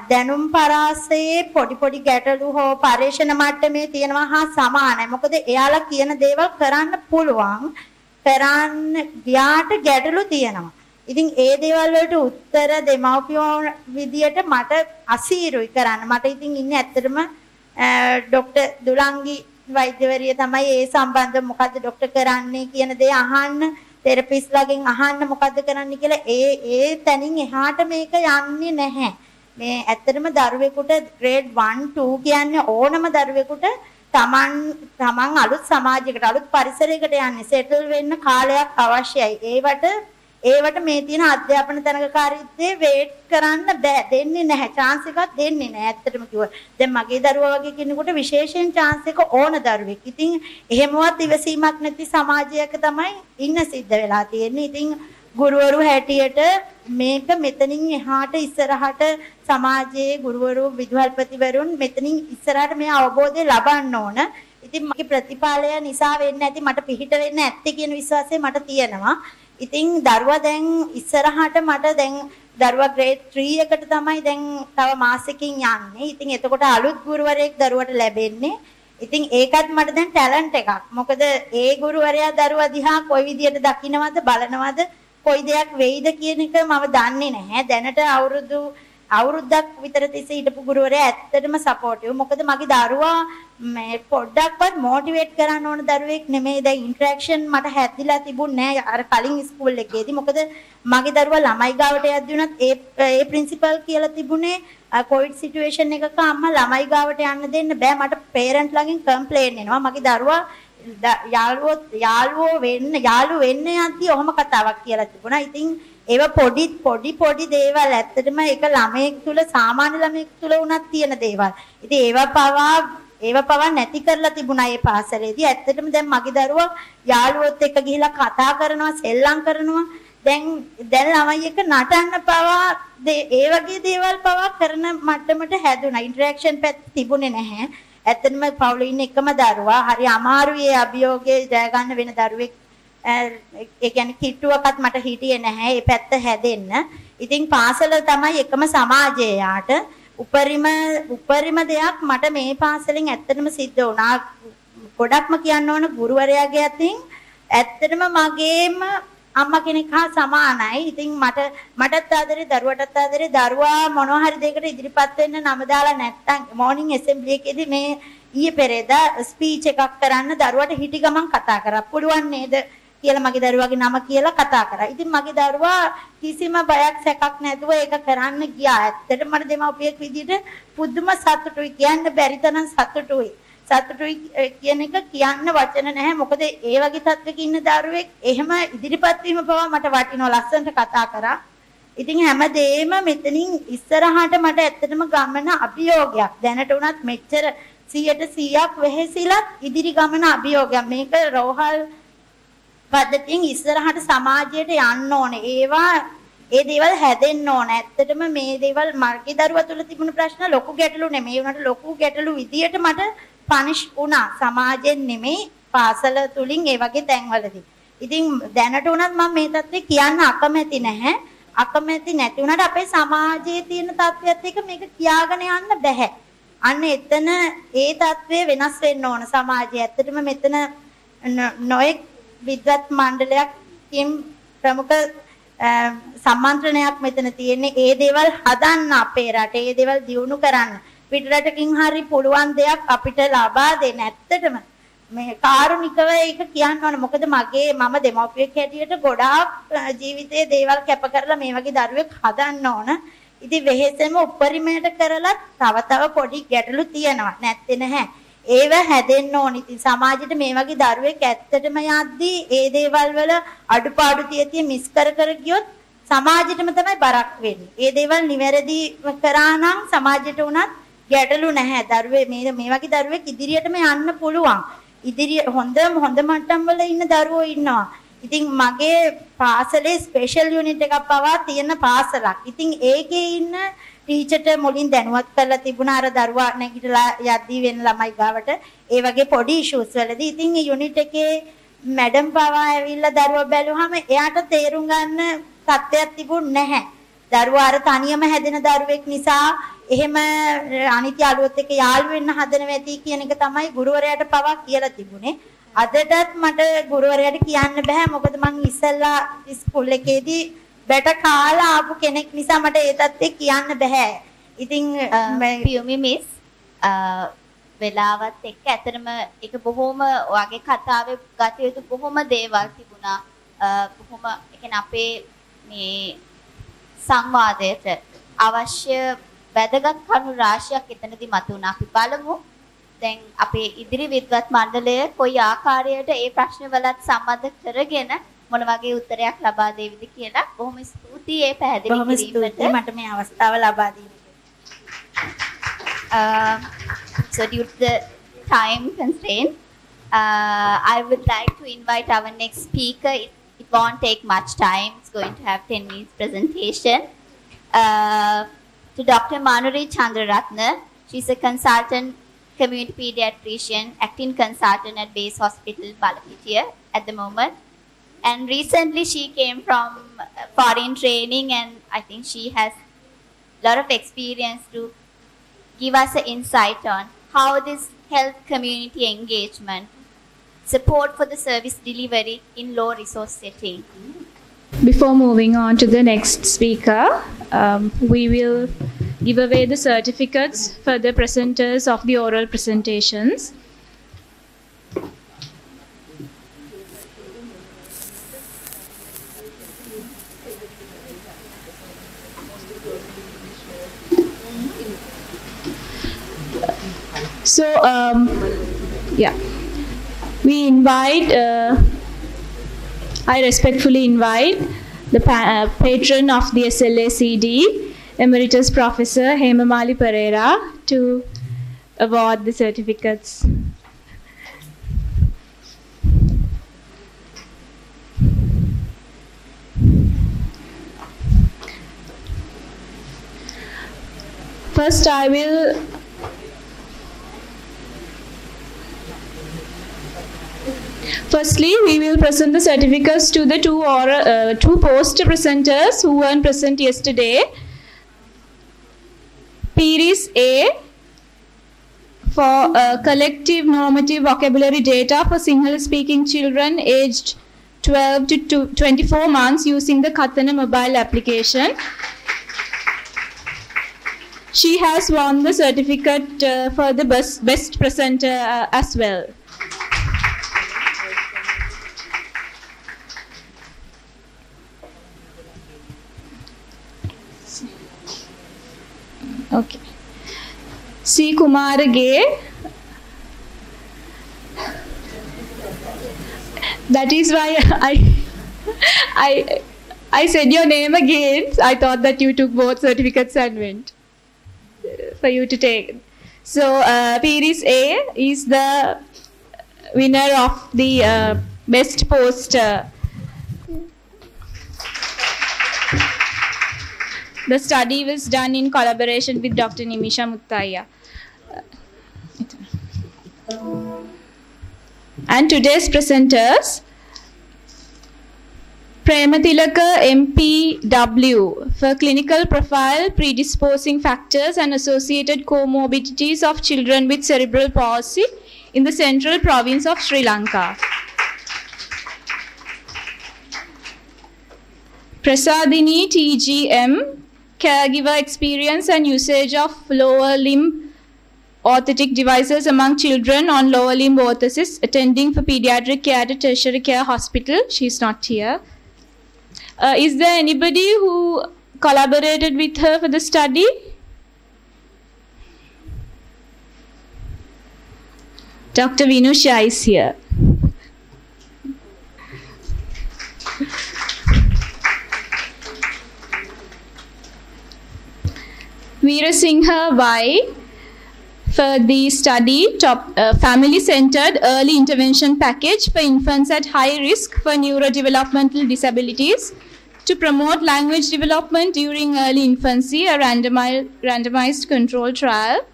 දැනුම් පරාසයේ පොඩි ගැටලු හෝ පරිශන මට්ටමේ තියෙනවා හා සමානයි. මොකද එයාලා කියන දේවල් කරන්න පුළුවන්. කරන්න ගියාට ගැටලු තියෙනවා. ඉතින් ඒ දේවල් වලට උත්තර දෙමව්පියෝ විදියට මට අසීරුයි කරන්න. මට ඉතින් ඉන්නේ ඇත්තටම ડોક્ટર දුලංගි වෛද්‍යවරිය තමයි ඒ සම්බන්ධව මොකද්ද ડોක්ටර් කරන්නේ කියන දේ අහන්න, තෙරපිස්ලාගෙන් අහන්න මොකද්ද කරන්න කියලා ඒ තැනින් එහාට මේක යන්නේ නැහැ. මේ ඇත්තටම දරුවෙකුට grade 1 2 කියන්නේ ඕනම දරුවෙකුට තමන් අලුත් සමාජයකට අලුත් පරිසරයකට යන්නේ සෙටල් වෙන්න කාලයක් අවශ්‍යයි. ඒවට මේ තියෙන අධ්‍යාපන තරඟකාරීත්වයේ වේට් කරන්න බෑ. දෙන්නේ නැහැ. chance එකක් දෙන්නේ නැහැ. ඇත්තටම කිව්වොත්. දැන් මගේ දරුවා වගේ කෙනෙකුට විශේෂයෙන් chance එක ඕන දරුවෙක්. ඉතින් එහෙමවත් ඉවසීමක් නැති සමාජයක තමයි ඉන්න සිද්ධ වෙලා තියෙන්නේ. ඉතින් ගුරුවරු හැටියට මේක මෙතනින් එහාට ඉස්සරහට සමාජයේ ගුරුවරු විදුහල්පතිවරුන් මෙතනින් ඉස්සරහට මේ අවබෝධය ලබන්න ඕන. ඉතින් මගේ ප්‍රතිඵලය නිසා වෙන්නේ නැති මට පිහිට වෙන්න ඇත්තේ කියන විශ්වාසය මට තියෙනවා. ඉතින් දරුවා දැන් ඉස්සරහට මට දැන් දරුවා grade 3 එකට තමයි දැන් තව මාසෙකින් යන්නේ. ඉතින් එතකොට අලුත් ගුරුවරයෙක් දරුවට ලැබෙන්නේ. ඉතින් ඒකත් මට දැන් ටැලන්ට් එකක්. මොකද ඒ ගුරුවරයා දරුවා දිහා කොයි විදියට දකින්නවද බලනවද කොයි දෙයක් වෙයිද කියන එක මම දන්නේ නැහැ. දැනට අවුරුද්දක් විතර තිස්සේ හිටපු ගුරුවරයා ඇත්තටම සපෝටිව්. මොකද මගේ දරුවා මේ පොඩ්ඩක්වත් මොටිවේට් කරන්න ඕන දරුවෙක් නෙමෙයි. දැන් ඉන්ටරැක්ෂන් මට හැදිලා තිබුණේ නැහැ අර කලින් ස්කූල් එකේදී. මොකද මගේ දරුවා ළමයි ගාවට යද්දී උනත් ඒ ප්‍රින්සිපල් කියලා තිබුණේ කොවිඩ් සිටුේෂන් එකක අම්මා ළමයි ගාවට යන්න දෙන්න බෑ. මට පේරන්ට් ළඟින් කම්ප්ලේන් එනවා. මගේ දරුවා යාළුවෝ වෙන්න යද්දී ඔහොම කතාවක් කියලා තිබුණා. ඉතින් ඒව පොඩි දේවල් ඇත්තටම ඒක ළමයෙක් තුල සාමාන්‍ය ළමයෙක් තුල උනත් තියෙන දේවල්. ඉතින් ඒව පවා නැති කරලා තිබුණා මේ පාසලේදී. ඇත්තටම දැන් මගේ දරුවා යාළුවොත් එක්ක ගිහිලා කතා කරනවා, සෙල්ලම් කරනවා. දැන් ළමයි එක්ක නටන්න පවා ඒ වගේ දේවල් පවා කරන මට්ටමට හැදුණා. ඉන්ටරැක්ෂන් පැත්ත තිබුණේ නැහැ. ඇත්තටම පවුලේ ඉන්න එකම දරුවා හරි අමාරුයි ඒ අභියෝගයේ ජය ගන්න වෙන දරුවෙක්. ඒ කියන්නේ කිට්ටුවක්වත් මට හිටියේ නැහැ මේ පැත්ත හැදෙන්න. ඉතින් පාසල තමයි එකම සමාජය යාට. උපරිම දෙයක් මට මේ පාසලෙන් ඇත්තටම සිද්ධ වුණා. ගොඩක්ම කියන්න ඕන ගුරුවරයාගේ අතින් ඇත්තටම මගේම අම්මා කෙනෙක් හා සමානයි. ඉතින් මටත් ආදරේ දරුවටත් ආදරේ. දරුවා මොනවා හරි දෙයකට ඉදිරිපත් වෙන්න නම දාලා නැත්තම් මෝර්නින් ඇසෙම්බලි එකේදී මේ ඊයේ පෙරේදා ස්පීච් එකක් කරන්න දරුවට හිටි ගමන් කතා කරා. පුළුවන් නේද කියලා මගේ දරුවාගේ නම කියලා කතා කරා. ඉතින් මගේ දරුවා කිසිම බයක් සැකක් නැතුව ඒක කරන්න ගියා. ඇත්තටම මට දෙමව්පියෙක් විදිහට පුදුම සතුටුයි. කියන්න බැරි තරම් සතුටුයි. සතුටුයි කියන එක කියන්න වචන නැහැ. මොකද ඒ වගේ තත්ත්වයක ඉන්න දරුවෙක් එහෙම ඉදිරිපත් වීම පවා මට වටිනවා. ලස්සනට කතා කරා. ඉතින් හැමදේම මෙතනින් ඉස්සරහට මට ඇත්තටම ගමන අභියෝගයක්. දැනට උනත් මෙච්චර 100% වෙහෙසිලත් ඉදිරි ගමන අභියෝගයක්. මේක රෝහල් පද්ධතියෙන් ඉස්සරහට සමාජයට යන්න ඕනේ. ඒ දේවල් හැදෙන්න ඕනේ. ඇත්තටම මේ දේවල් මගේ දරුවා තුළ තිබුණු ප්‍රශ්න ලොකු ගැටලු නෙමෙයි. උනට ලොකු ගැටලු විදියට මට පනිෂ් වුණා. සමාජයෙන් නෙමෙයි පාසල තුලින් ඒ වගේ තැන්වලදී. ඉතින් දැනට උනත් මම මේ தත්ත්වේ කියන්න අකමැති නැහැ. අකමැති නැති උනට අපේ සමාජයේ තියෙන තත්ත්වයක් එක මේක කියාගෙන යන්න බෑ. අන්න එතන ඒ தත්ත්වය වෙනස් වෙන්න ඕන සමාජය. ඇත්තටම මෙතන නොයෙක් විද්වත් මණ්ඩලයක්කින් ප්‍රමුඛ සම්මන්ත්‍රණයක් මෙතන තියෙන්නේ. ඒ දේවල් හදන්න අපේ රටේ. ඒ දේවල් දියුණු කරන්න. පිටරටකින් හරි පුළුවන් දෙයක් අපිට ලබා දෙන්න. ඇත්තටම මේ කාරුණිකව ඒක කියන්න ඕන. මොකද මම දෙමව්පියෙක් හැටියට ගොඩාක් ජීවිතයේ දේවල් කැප කරලා මේ වගේ දරුවෙක් හදන්න ඕන. ඉතින් වෙහෙසෙම උපරිමයට කරලා තව පොඩි ගැටලු තියෙනවා. නැත්තේ නැහැ. ඒව හැදෙන්න ඕනි. ඉතින් සමාජෙට මේ වගේ දරුවෙක් ඇත්තටම යද්දී ඒ දේවල් වල අඩුපාඩු තියතිය මිස් කර ගියොත් සමාජෙටම තමයි බරක් වෙන්නේ. ඒ දේවල් නිවැරදි කරා නම් සමාජෙට උනත් ගැටලු නැහැ. දරුවේ මේ වගේ දරුවෙක් ඉදිරියටම යන්න පුළුවන්. හොඳ මට්ටම් වල ඉන්න දරුවෝ ඉන්නවා. ඉතින් මගේ පාසලේ ස්පෙෂල් යුනිට් එකක් පවා තියෙන පාසලක්. ඉතින් ඒකේ ඉන්න ටීචර්ට මුලින් දැනුවත් කරලා තිබුණා අර දරුවා නැගිටලා යද්දී වෙන ළමයි ගාවට ඒ වගේ පොඩි ඉෂුස් වලදී. ඉතින් ඒ යුනිට් එකේ මැඩම් පවා ඇවිල්ලා දරුවා බැලුවාම එයාට තේරුම් ගන්න තත්ත්වයක් තිබුණ නැහැ. දරුවා අර තනියම හැදෙන දරුවෙක් නිසා එහෙම අනිත් යාළුවොත් එක්ක යාළු වෙන්න හදනවා ඇති කියන එක තමයි ගුරුවරයාට පවා කියලා තිබුණේ. අදටත් මට ගුරුවරයාට කියන්න බෑ මොකද මං ඉස්සෙල්ලා ස්කූල් එකේදී බැට කාලා ආපු කෙනෙක් නිසා මට ඒ තත්ත්වේ කියන්න බෑ. ඉතින් පියුමි මිස් වෙලාවත් එක්ක ඇත්තටම ඒක බොහොම ඔයගේ කතාවේ ගත යුතු බොහොම දේවල් තිබුණා. බොහොම ඒ කියන්නේ අපේ මේ සංවාදයට අවශ්‍ය වැදගත් කරුණු රාශියක් එතනදී මතුවුණා. අපි බලමු දැන් අපේ ඉදිරි විද්වත් මණ්ඩලය කොයි ආකාරයට ඒ ප්‍රශ්න වලත් සම්බන්ධ කරගෙන මොන වගේ උත්තරයක් ලබා දෙවිද කියලා. බොහොම ස්තුතියි ඒ පැහැදිලි කිරීමට. මට මේ අවස්ථාව ලබා දීමට. So due to the time constraint, I would like to invite our next speaker. It won't take much time. It's going to have 10 minutes presentation. To Dr. Manuri Chandraratna. She's a consultant, community pediatrician, acting consultant at Base Hospital, Balapitiya at the moment. And recently she came from foreign training, and I think she has a lot of experience to give us an insight on how this health community engagement support for the service delivery in low resource setting. Before moving on to the next speaker, we will give away the certificates for the presenters of the oral presentations. So, yeah, we invite, I respectfully invite the patron of the SLACD, Emeritus Professor Hemamali Pereira, to award the certificates. First, Firstly, we will present the certificates to the two poster presenters who weren't present yesterday. Series A for collective normative vocabulary data for Sinhala-speaking children aged 12 to 24 months using the Kathana mobile application. She has won the certificate for the best presenter as well. Okay. C. Kumara Gay. That is why I said your name again. I thought that you took both certificates and went for you to take. So, Series A is the winner of the best poster. The study was done in collaboration with Dr. Nimisha Muttaya. And today's presenters, Prematilaka MPW for clinical profile, predisposing factors and associated comorbidities of children with cerebral palsy in the central province of Sri Lanka. Prasadini TGM, caregiver experience and usage of lower limb orthotic devices among children on lower limb orthosis attending for pediatric care at tertiary care hospital. She's not here. Is there anybody who collaborated with her for the study? Dr. Vinusha is here. Veerasinghe Y for the study family-centered early intervention package for infants at high risk for neurodevelopmental disabilities to promote language development during early infancy, a randomized control trial.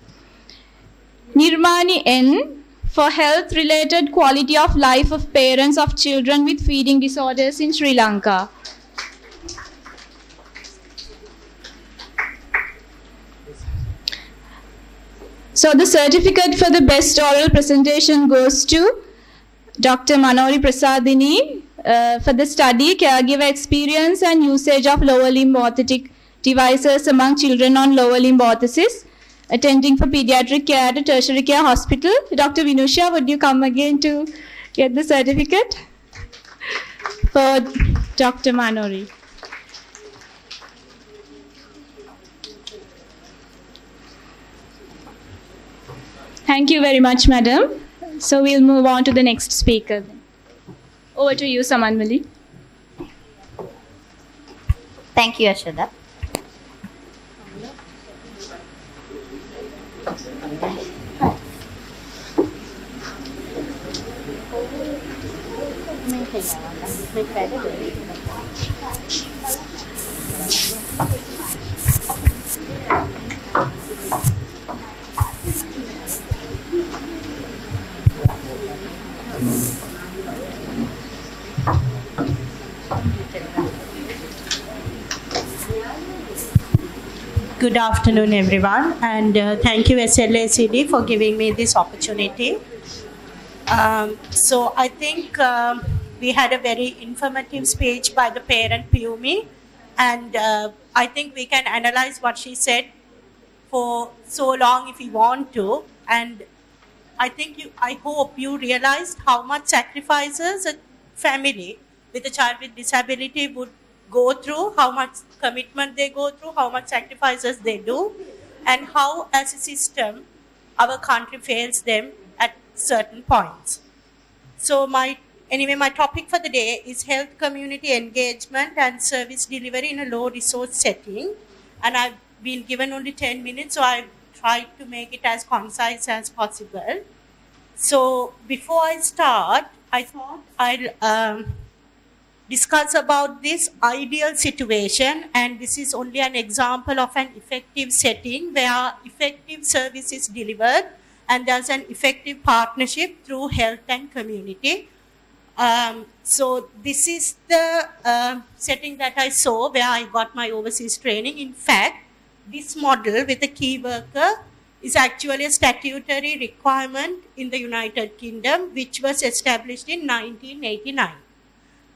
Nirmani N for health-related quality of life of parents of children with feeding disorders in Sri Lanka. So the certificate for the best oral presentation goes to Dr. Manori Prasadini for the study, caregiver experience and usage of lower limb orthotic devices among children on lower limb orthosis, attending for pediatric care at tertiary care hospital. Dr. Vinusha, would you come again to get the certificate for Dr. Manori? Thank you very much, madam. So we'll move on to the next speaker. Over to you, Samanmali. Thank you, Ashada. Good afternoon, everyone, and thank you, SLACD, for giving me this opportunity. So I think we had a very informative speech by the parent Piyumi, and I think we can analyze what she said for so long if you want to, and I hope you realized how much sacrifices a family with a child with disability would go through, how much commitment they go through, how much sacrifices they do, and how as a system our country fails them at certain points. So my topic for the day is health community engagement and service delivery in a low resource setting, and I've been given only 10 minutes, so I've tried to make it as concise as possible. So before I start, I thought I'll discuss about this ideal situation, and this is only an example of an effective setting where effective service is delivered and there's an effective partnership through health and community. So this is the setting that I saw where I got my overseas training. In fact, this model with a key worker is actually a statutory requirement in the United Kingdom, which was established in 1989.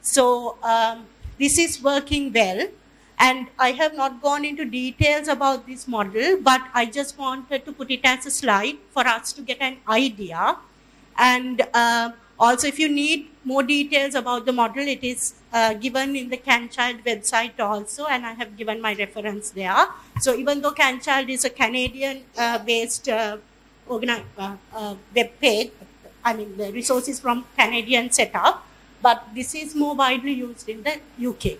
So this is working well, and I have not gone into details about this model, but I just wanted to put it as a slide for us to get an idea. And also, if you need more details about the model, it is given in the CanChild website also, and I have given my reference there. So even though CanChild is a Canadian-based web page, I mean the resources from Canadian setup, but this is more widely used in the UK.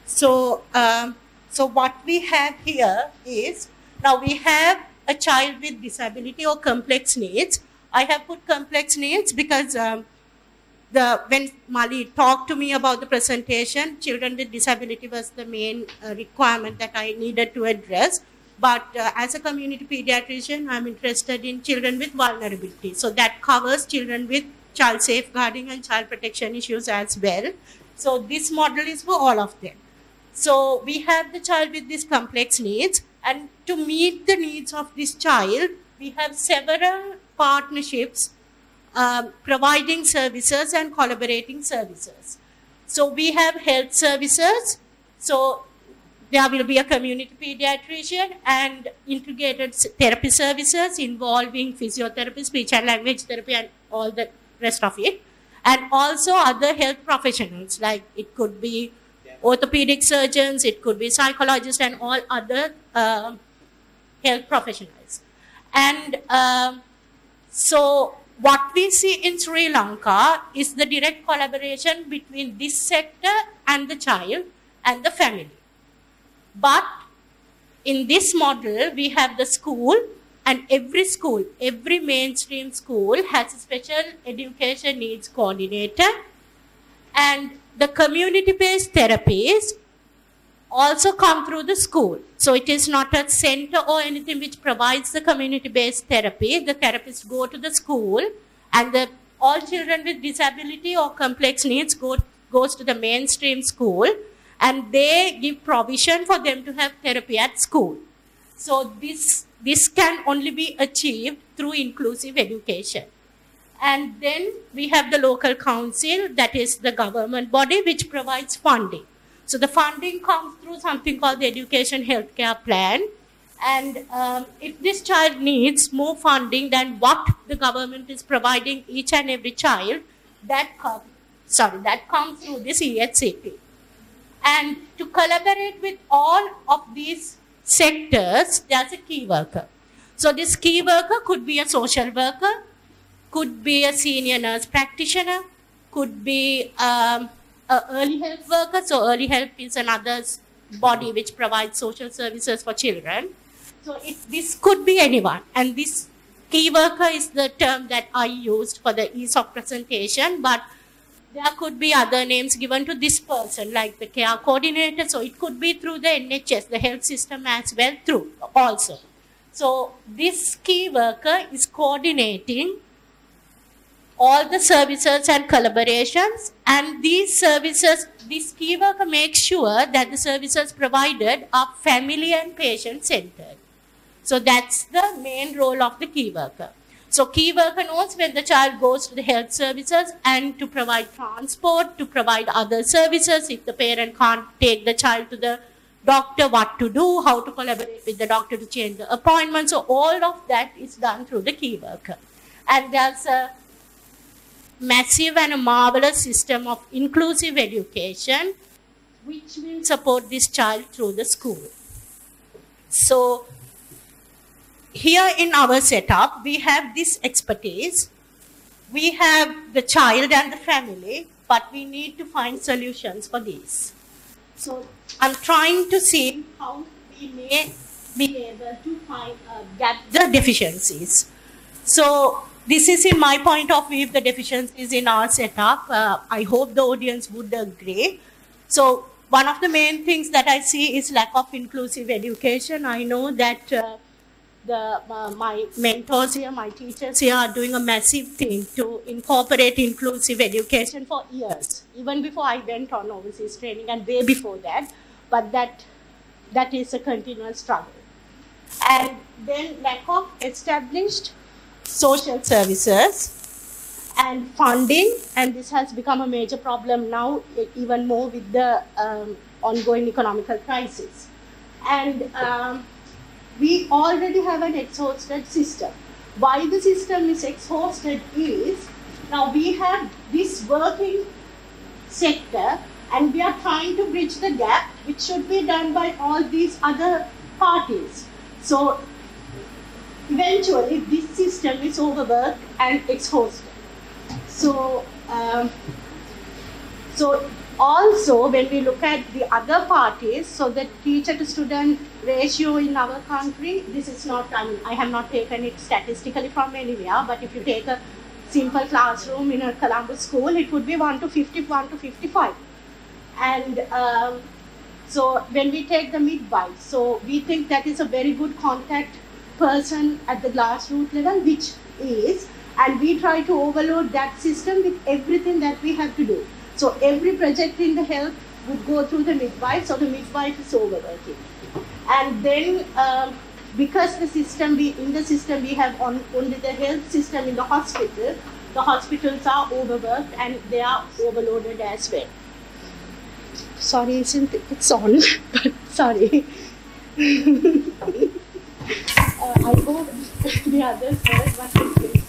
So, so what we have here is, now we have a child with disability or complex needs. I have put complex needs because when Mali talked to me about the presentation, children with disability was the main requirement that I needed to address. But as a community pediatrician, I'm interested in children with vulnerability. So that covers children with child safeguarding and child protection issues as well. So this model is for all of them. So we have the child with these complex needs, and to meet the needs of this child, we have several partnerships providing services and collaborating services. So we have health services. So there will be a community pediatrician and integrated therapy services involving physiotherapy, speech and language therapy, and all the rest of it. And also other health professionals, like it could be orthopedic surgeons, it could be psychologists and all other health professionals. And so what we see in Sri Lanka is the direct collaboration between this sector and the child and the family. But in this model, we have the school, and every mainstream school has a special education needs coordinator, and the community-based therapies also come through the school. So it is not a center or anything which provides the community-based therapy. The therapists go to the school, and all children with disability or complex needs goes to the mainstream school, and they give provision for them to have therapy at school. So this can only be achieved through inclusive education. And then we have the local council, that is the government body, which provides funding. So the funding comes through something called the Education Healthcare Plan. And if this child needs more funding than what the government is providing each and every child, that comes through this EHCP. And to collaborate with all of these sectors, there's a key worker. So this key worker could be a social worker, could be a senior nurse practitioner, could be early health worker. So early health is another body which provides social services for children. So this could be anyone. And this key worker is the term that I used for the ease of presentation, but there could be other names given to this person, like the care coordinator. So it could be through the NHS, the health system as well, through also. So this key worker is coordinating all the services and collaborations, and these services, this key worker makes sure that the services provided are family and patient centered. So that's the main role of the key worker. So key worker knows when the child goes to the health services and to provide transport, to provide other services. If the parent can't take the child to the doctor, what to do, how to collaborate with the doctor to change the appointment. So all of that is done through the key worker. And there's a massive and a marvelous system of inclusive education which will support this child through the school. So here in our setup, we have this expertise. We have the child and the family, but we need to find solutions for these. So I'm trying to see how we may be able to find gap the deficiencies. So this is in my point of view, the deficiencies in our setup. I hope the audience would agree. So one of the main things that I see is lack of inclusive education. I know that my mentors here, my teachers here are doing a massive thing to incorporate inclusive education for years, even before I went on overseas training and way before that, but that is a continuous struggle. And then lack of established social services and funding, and this has become a major problem now, even more with the ongoing economical crisis. And we already have an exhausted system. Why the system is exhausted is, now we have this working sector and we are trying to bridge the gap, which should be done by all these other parties. So eventually this system is overworked and exhausted. So, also when we look at the other parties, so the teacher to student ratio in our country, this is not, I have not taken it statistically from anywhere, but if you take a simple classroom in a Columbus school, it would be 1 to 50, 1 to 55. And so when we take the midwife, so we think that is a very good contact person at the grassroots level, which is, and we try to overload that system with everything that we have to do. So every project in the health would go through the midwife, so the midwife is overworking. And then because in the system we have only the health system in the hospitals are overworked and they are overloaded as well. Sorry, it's on, but sorry. I go the others first, but okay.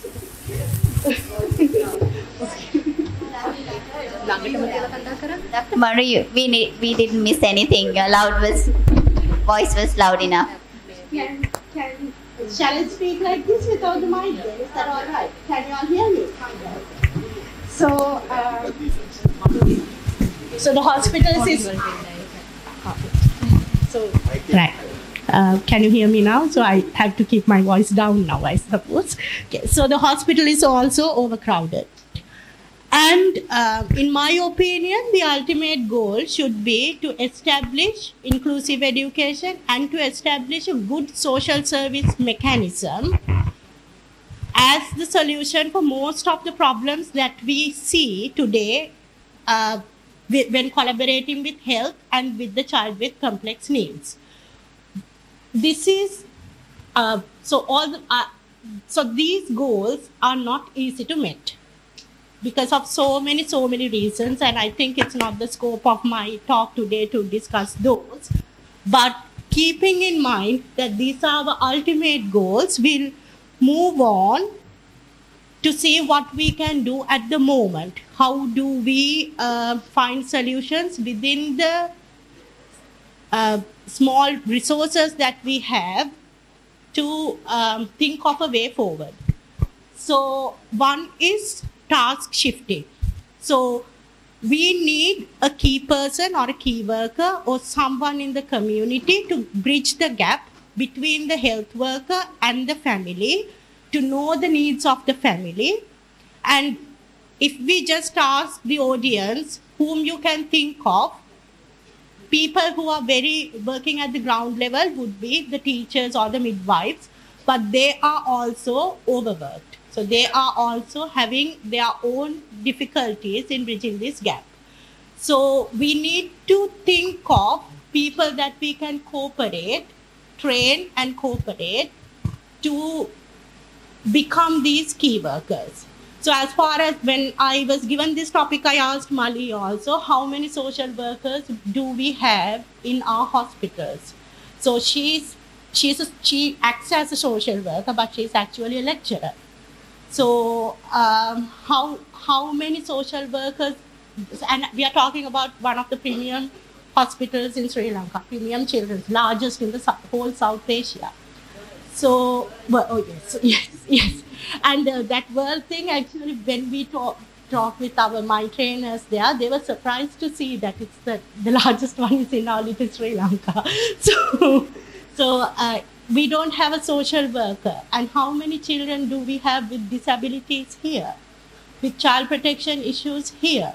Dr. Murray, we didn't miss anything. Your voice was loud enough. Shall I speak like this without the mic? Is that all right? Can you all hear me? So, so the hospital is. So, right. Can you hear me now? So I have to keep my voice down now, I suppose. Okay. So the hospital is also overcrowded. And in my opinion, the ultimate goal should be to establish inclusive education and to establish a good social service mechanism as the solution for most of the problems that we see today when collaborating with health and with the child with complex needs. This is so these goals are not easy to meet because of so many reasons, and I think it's not the scope of my talk today to discuss those. But keeping in mind that these are our ultimate goals, we'll move on to see what we can do at the moment. How do we find solutions within the small resources that we have to think of a way forward. So one is task shifting. So we need a key person or a key worker or someone in the community to bridge the gap between the health worker and the family, to know the needs of the family. And if we just ask the audience whom you can think of, people who are very working at the ground level would be the teachers or the midwives, but they are also overworked. So they are also having their own difficulties in bridging this gap. So we need to think of people that we can cooperate, train and cooperate to become these key workers. So as far as when I was given this topic, I asked Mali also, how many social workers do we have in our hospitals? So she acts as a social worker, but she's actually a lecturer. So how many social workers, and we are talking about one of the premium hospitals in Sri Lanka, premium children's, largest in the whole South Asia. So, well, oh yes. And that world thing, actually, when we talk with our mind trainers there, they were surprised to see that it's the largest one is in our little Sri Lanka. So we don't have a social worker. And how many children do we have with disabilities here, with child protection issues here?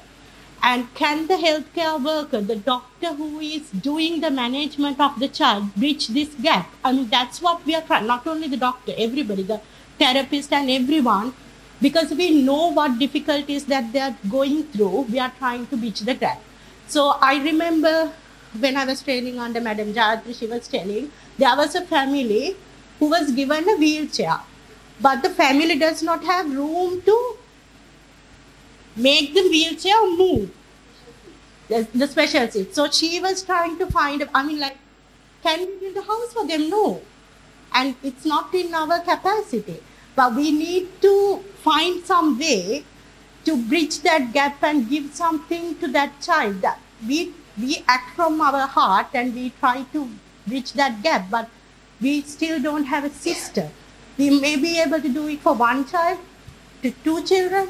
And can the healthcare worker, the doctor who is doing the management of the child, bridge this gap? I mean, that's what we are trying, not only the doctor, everybody, the therapist and everyone, because we know what difficulties that they are going through, we are trying to bridge the gap. So I remember when I was training under Madam Jayatri, she was telling, there was a family who was given a wheelchair, but the family does not have room to make the wheelchair move, the special seat. So she was trying to find, can we build a house for them? No. And it's not in our capacity. But we need to find some way to bridge that gap and give something to that child. That we act from our heart and we try to bridge that gap, but we still don't have a system. We may be able to do it for one child, to two children,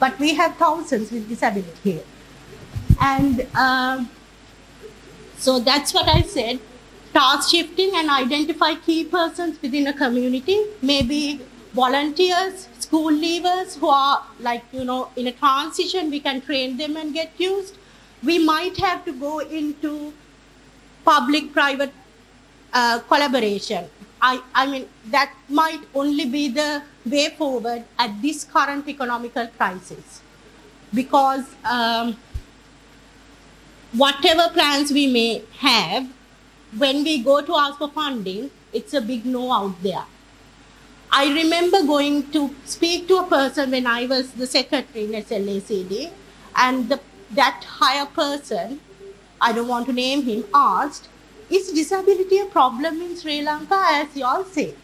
but we have thousands with disability here. And so that's what I said. Task shifting and identify key persons within a community, maybe volunteers, school leavers who are in a transition, we can train them and get used. We might have to go into public-private collaboration. I mean, that might only be the way forward at this current economical crisis. Because whatever plans we may have, when we go to ask for funding, it's a big no out there. I remember going to speak to a person when I was the secretary in SLACD, and that higher person, I don't want to name him, asked, is disability a problem in Sri Lanka, as you all say?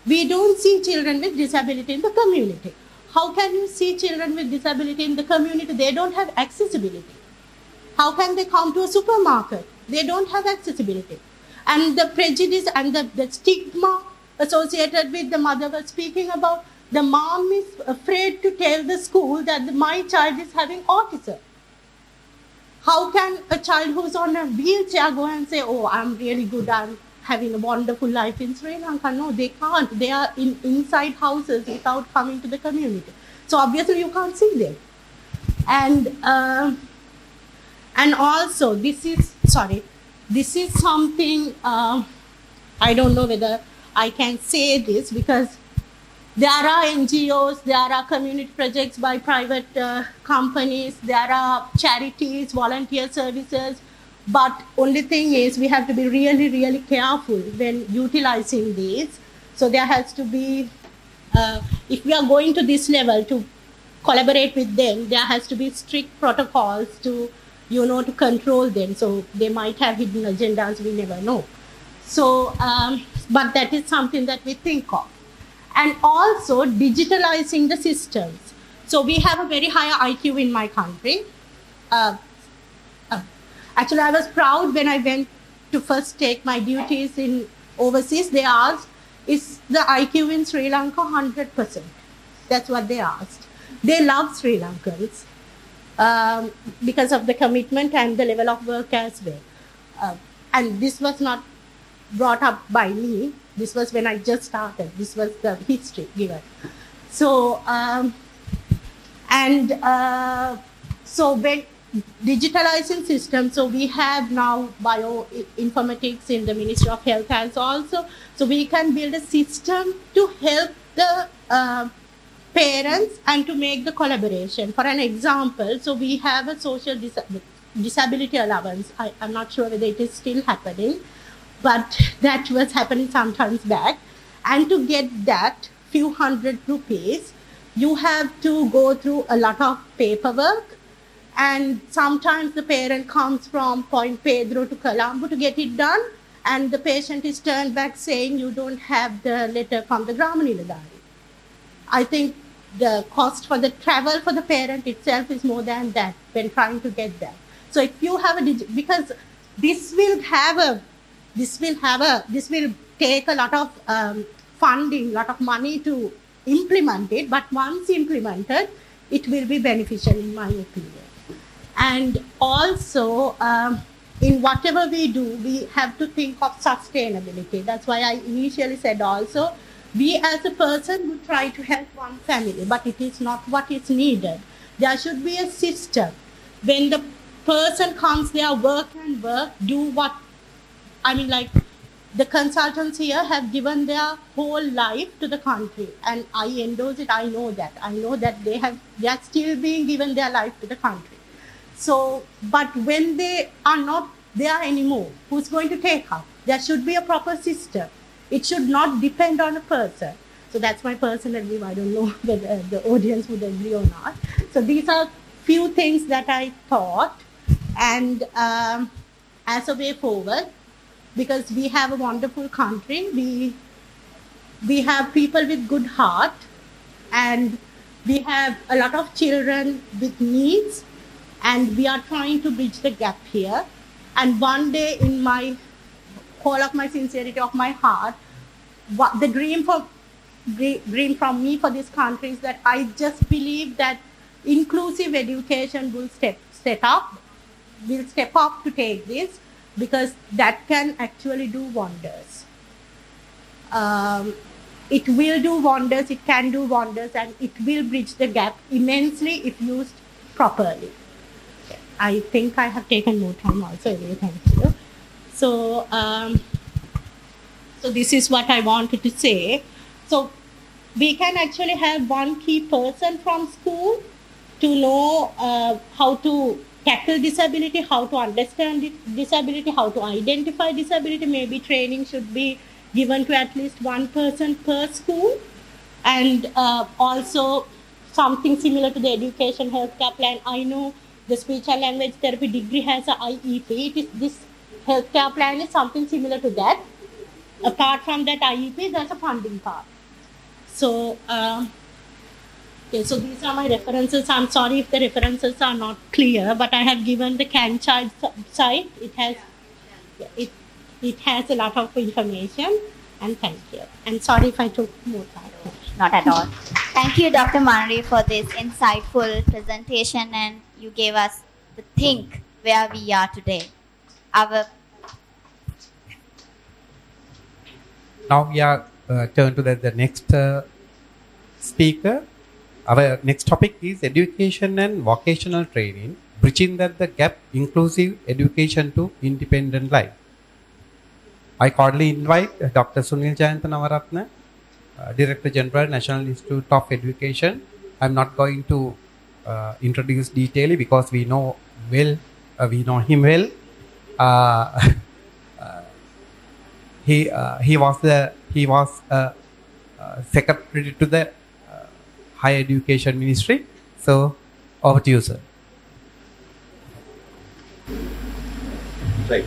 We don't see children with disability in the community. how can you see children with disability in the community? They don't have accessibility. How can they come to a supermarket? They don't have accessibility. And the prejudice and the stigma associated with the mother was speaking about, the mom is afraid to tell the school that my child is having autism. How can a child who's on a wheelchair go and say, oh, I'm really good, I'm having a wonderful life in Sri Lanka? No, they can't. They are inside houses without coming to the community. So obviously you can't see them. And also, this is something, I don't know whether I can say this, because there are NGOs, there are community projects by private companies, there are charities, volunteer services, but only thing is we have to be really, really careful when utilizing these. So there has to be, if we are going to this level to collaborate with them, there has to be strict protocols to, to control them. So they might have hidden agendas, we never know. So, but that is something that we think of. And also digitalizing the systems. So we have a very high IQ in my country. Actually, I was proud when I went to first take my duties in overseas. They asked, is the IQ in Sri Lanka 100%? That's what they asked. They love Sri Lankans because of the commitment and the level of work as well. And this was not brought up by me. This was when I just started. This was the history given. So, so when digitalizing systems, so we have now bioinformatics in the Ministry of Health as also. So we can build a system to help the parents and to make the collaboration. For an example, so we have a social disability allowance. I'm not sure whether it is still happening, but that was happening some times back. And to get that few hundred rupees, you have to go through a lot of paperwork. And sometimes the parent comes from Point Pedro to Colombo to get it done. And the patient is turned back saying, you don't have the letter from the Grama Niladhari. I think the cost for the travel for the parent itself is more than that when trying to get that. So if you have because this will take a lot of funding, a lot of money to implement it, but once implemented, it will be beneficial in my opinion. And also, in whatever we do, we have to think of sustainability. That's why I initially said also, we as a person would try to help one family, but it is not what is needed. There should be a system. When the person comes there, work, do what, like the consultants here have given their whole life to the country, and I endorse it. I know that they are still being given their life to the country. So, but when they are not there anymore, who's going to take up? There should be a proper system. It should not depend on a person. So that's my personal view. I don't know whether the audience would agree or not. So these are few things that I thought, and as a way forward, because we have a wonderful country, we have people with good heart, and we have a lot of children with needs, and we are trying to bridge the gap here. And one day, in my whole of my sincerity of my heart, what the dream from me for this country is that I just believe that inclusive education will step up to take this, because that can actually do wonders. It will do wonders, it can do wonders, and it will bridge the gap immensely if used properly. I think I have taken more time also. Anyway, thank you. So, so this is what I wanted to say. So we can actually have one key person from school to know how to tackle disability, how to understand disability, how to identify disability. Maybe training should be given to at least one person per school. And also something similar to the education healthcare plan. I know the speech and language therapy degree has an IEP. This healthcare plan is something similar to that. Apart from that IEP, there's a funding part. So Okay, so these are my references. I'm sorry if the references are not clear, but I have given the Can Child site. It has a lot of information, and thank you. And sorry if I took more time. Not at all. Thank you, Dr. Manri, for this insightful presentation, and you gave us the think where we are today. Now we are turn to the next speaker. Our next topic is education and vocational training, bridging the gap, inclusive education to independent life. I cordially invite Dr. Sunil Jayantanavaratna, Director General, National Institute of Education. I'm not going to introduce detailedly because we know him well. He was secretary to the Higher Education Ministry. So over to you, sir. Right.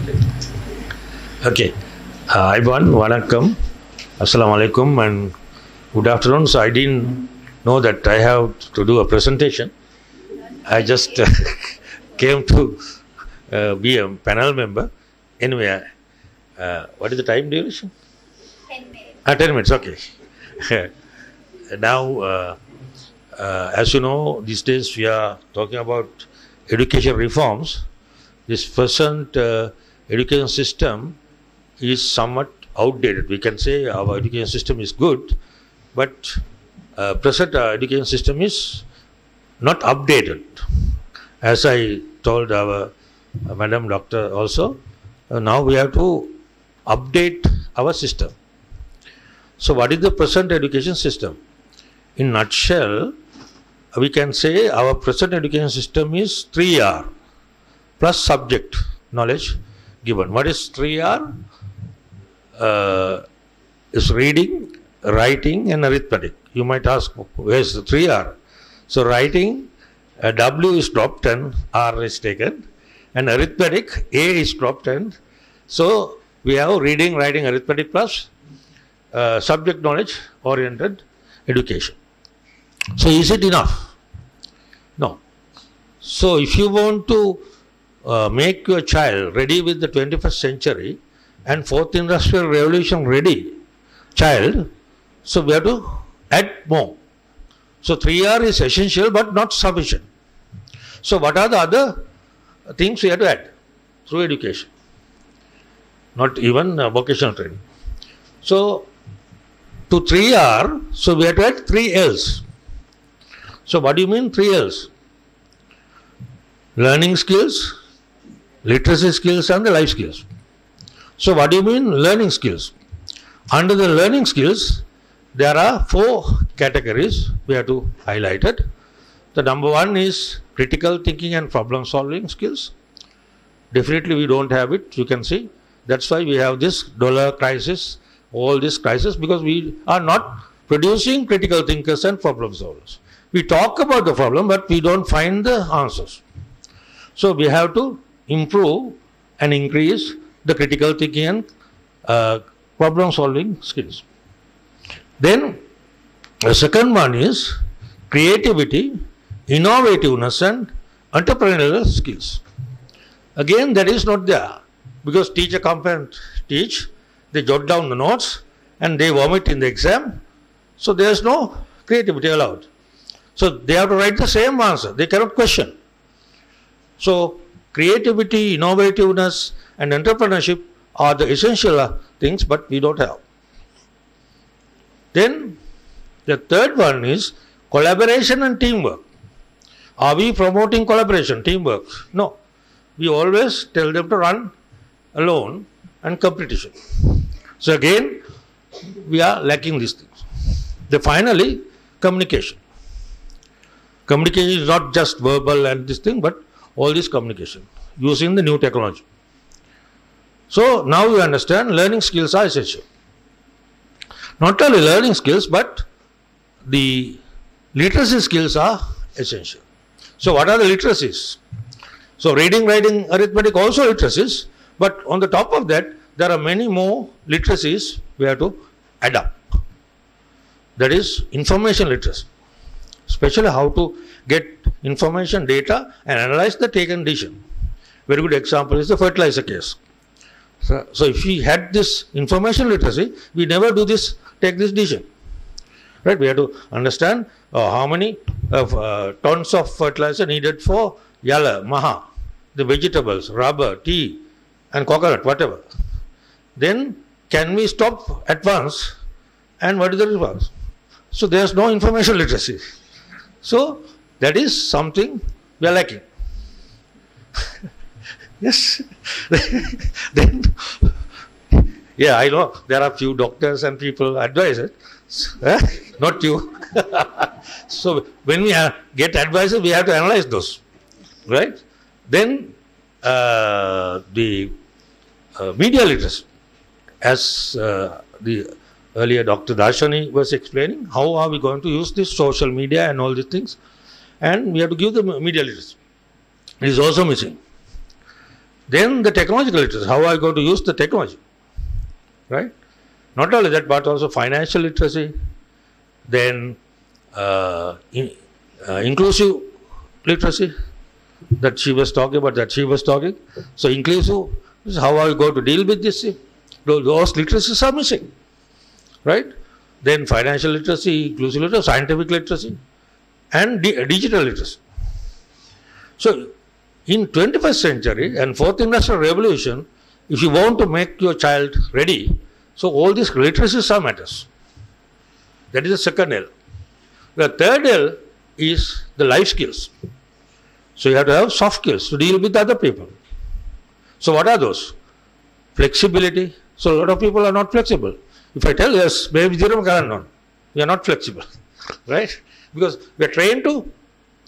Okay. Everyone, Vanakkam, Assalamu alaikum, and good afternoon. So I didn't know that I have to do a presentation. I just came to be a panel member. Anyway, what is the time duration? 10 minutes. 10 minutes, okay. Now, as you know, these days we are talking about education reforms. This present education system is somewhat outdated. We can say our education system is good, but present education system is not updated. As I told our Madam Doctor also, now we have to update our system. So what is the present education system? In nutshell, we can say our present education system is 3R plus subject knowledge given. What is 3R? Is reading, writing and arithmetic. You might ask, where is the 3R? So writing, W is dropped and R is taken, and arithmetic, A is dropped and so we have reading, writing, arithmetic plus subject knowledge oriented education. So is it enough? No. So if you want to make your child ready with the 21st century and 4th industrial revolution ready child, so we have to add more. So 3R is essential but not sufficient. So what are the other things we have to add through education? Not even vocational training. So to 3R, so we have to add 3 L's. So what do you mean 3 L's? Learning skills, literacy skills and the life skills. So what do you mean learning skills? Under the learning skills, there are 4 categories we have to highlight it. The number 1 is critical thinking and problem solving skills. Definitely we don't have it, you can see. That's why we have this dollar crisis, all this crisis, because we are not producing critical thinkers and problem solvers. We talk about the problem, but we don't find the answers. So we have to improve and increase the critical thinking and problem solving skills. Then the second one is creativity, innovativeness and entrepreneurial skills. Again, that is not there because teacher comes and teach, they jot down the notes and they vomit in the exam. So there is no creativity allowed. So they have to write the same answer. They cannot question. So creativity, innovativeness and entrepreneurship are the essential things, but we don't have. Then the third one is collaboration and teamwork. Are we promoting collaboration, teamwork? No. We always tell them to run alone and competition. So again, we are lacking these things. Then finally, communication. Communication is not just verbal and this thing, but all this communication using the new technology. So now you understand learning skills are essential. Not only learning skills, but the literacy skills are essential. So what are the literacies? So reading, writing, arithmetic also literacies, but on the top of that, there are many more literacies we have to adapt. That is information literacy. especially how to get information, data, and analyze the taken decision. Very good example is the fertilizer case. So if we had this information literacy, we never take this decision. Right? We have to understand how many tons of fertilizer needed for yalla, maha, the vegetables, rubber, tea, and coconut, whatever. Then can we stop at once, and what is the response? So there is no information literacy. So that is something we are lacking. Yes. Then, yeah, I know there are few doctors and people advise it. Not you. So when we get advices, we have to analyze those, right? Then the media literacy, as the earlier Dr. Darshani was explaining, how are we going to use this social media and all these things, and we have to give the media literacy. It is also missing. Then the technological literacy, how are we going to use the technology, right? Not only that, but also financial literacy, then inclusive literacy that she was talking about, So inclusive is how are we going to deal with this? Those literacies are missing, right? Then financial literacy, inclusive literacy, scientific literacy, and digital literacy. So in 21st century and 4th industrial revolution, if you want to make your child ready, so all these literacies are matters. That is the second L. The third L is the life skills. So you have to have soft skills to deal with other people. So what are those? Flexibility. So a lot of people are not flexible. If I tell yes, maybe we are not flexible, right? Because we are trained to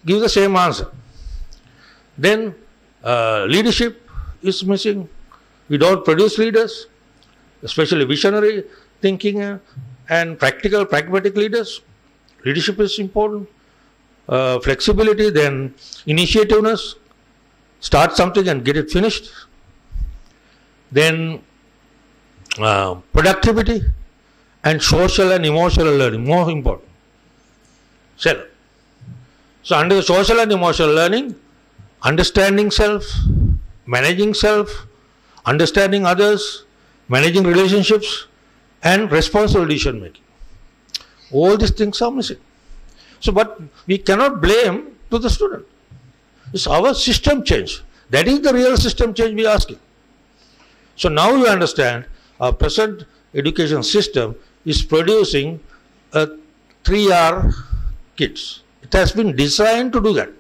give the same answer. Then leadership is missing. We don't produce leaders, especially visionary thinking and practical, pragmatic leaders. Leadership is important. Flexibility, then initiativeness, start something and get it finished. Then productivity and social and emotional learning, more important. So under the social and emotional learning, understanding self, managing self, understanding others, managing relationships, and responsible decision making. All these things are missing. So, but we cannot blame to the student. It's our system change. That is the real system change we are asking. So now you understand our present education system is producing a 3R kids. It has been designed to do that.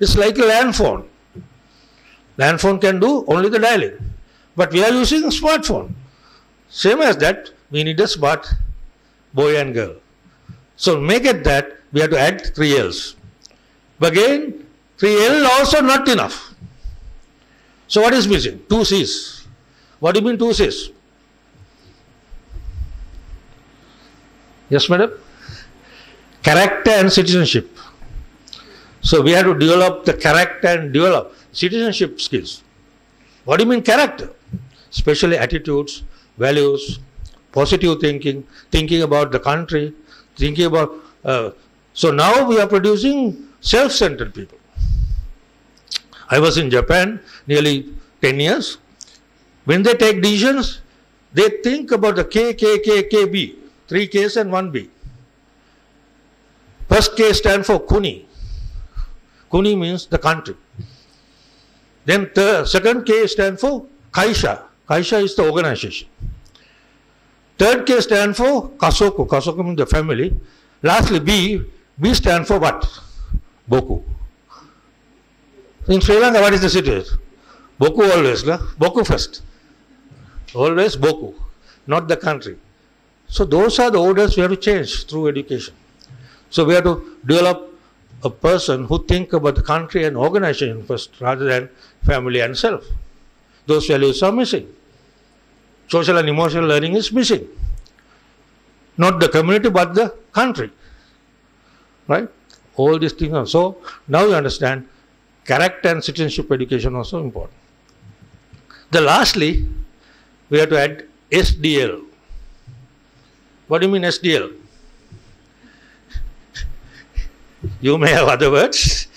It's like a land phone. Land phone can do only the dialing. But we are using a smartphone. Same as that, we need a smart boy and girl. So make it that we have to add 3 L's. But again, 3 L also not enough. So what is missing? 2 C's. What do you mean 2 C's? Yes, madam? Character and citizenship. So we have to develop the character and develop citizenship skills. What do you mean character? Especially attitudes, values, positive thinking, thinking about the country, thinking about... so now we are producing self-centered people. I was in Japan nearly 10 years. When they take decisions, they think about the K, B. 3 Ks and 1 B. First K stands for Kuni. Kuni means the country. Then second K stands for Kaisha. Kaisha is the organization. Third K stands for Kasoku. Kasoku means the family. Lastly, B. B stands for what? Boku. In Sri Lanka, what is the situation? Boku always, no? Boku first. Always Boku, not the country. So those are the orders we have to change through education. So we have to develop a person who thinks about the country and organization first rather than family and self. Those values are missing. Social and emotional learning is missing. Not the community but the country. Right? All these things are. So now you understand character and citizenship education are also important. Then lastly, we have to add SDL. What do you mean SDL? You may have other words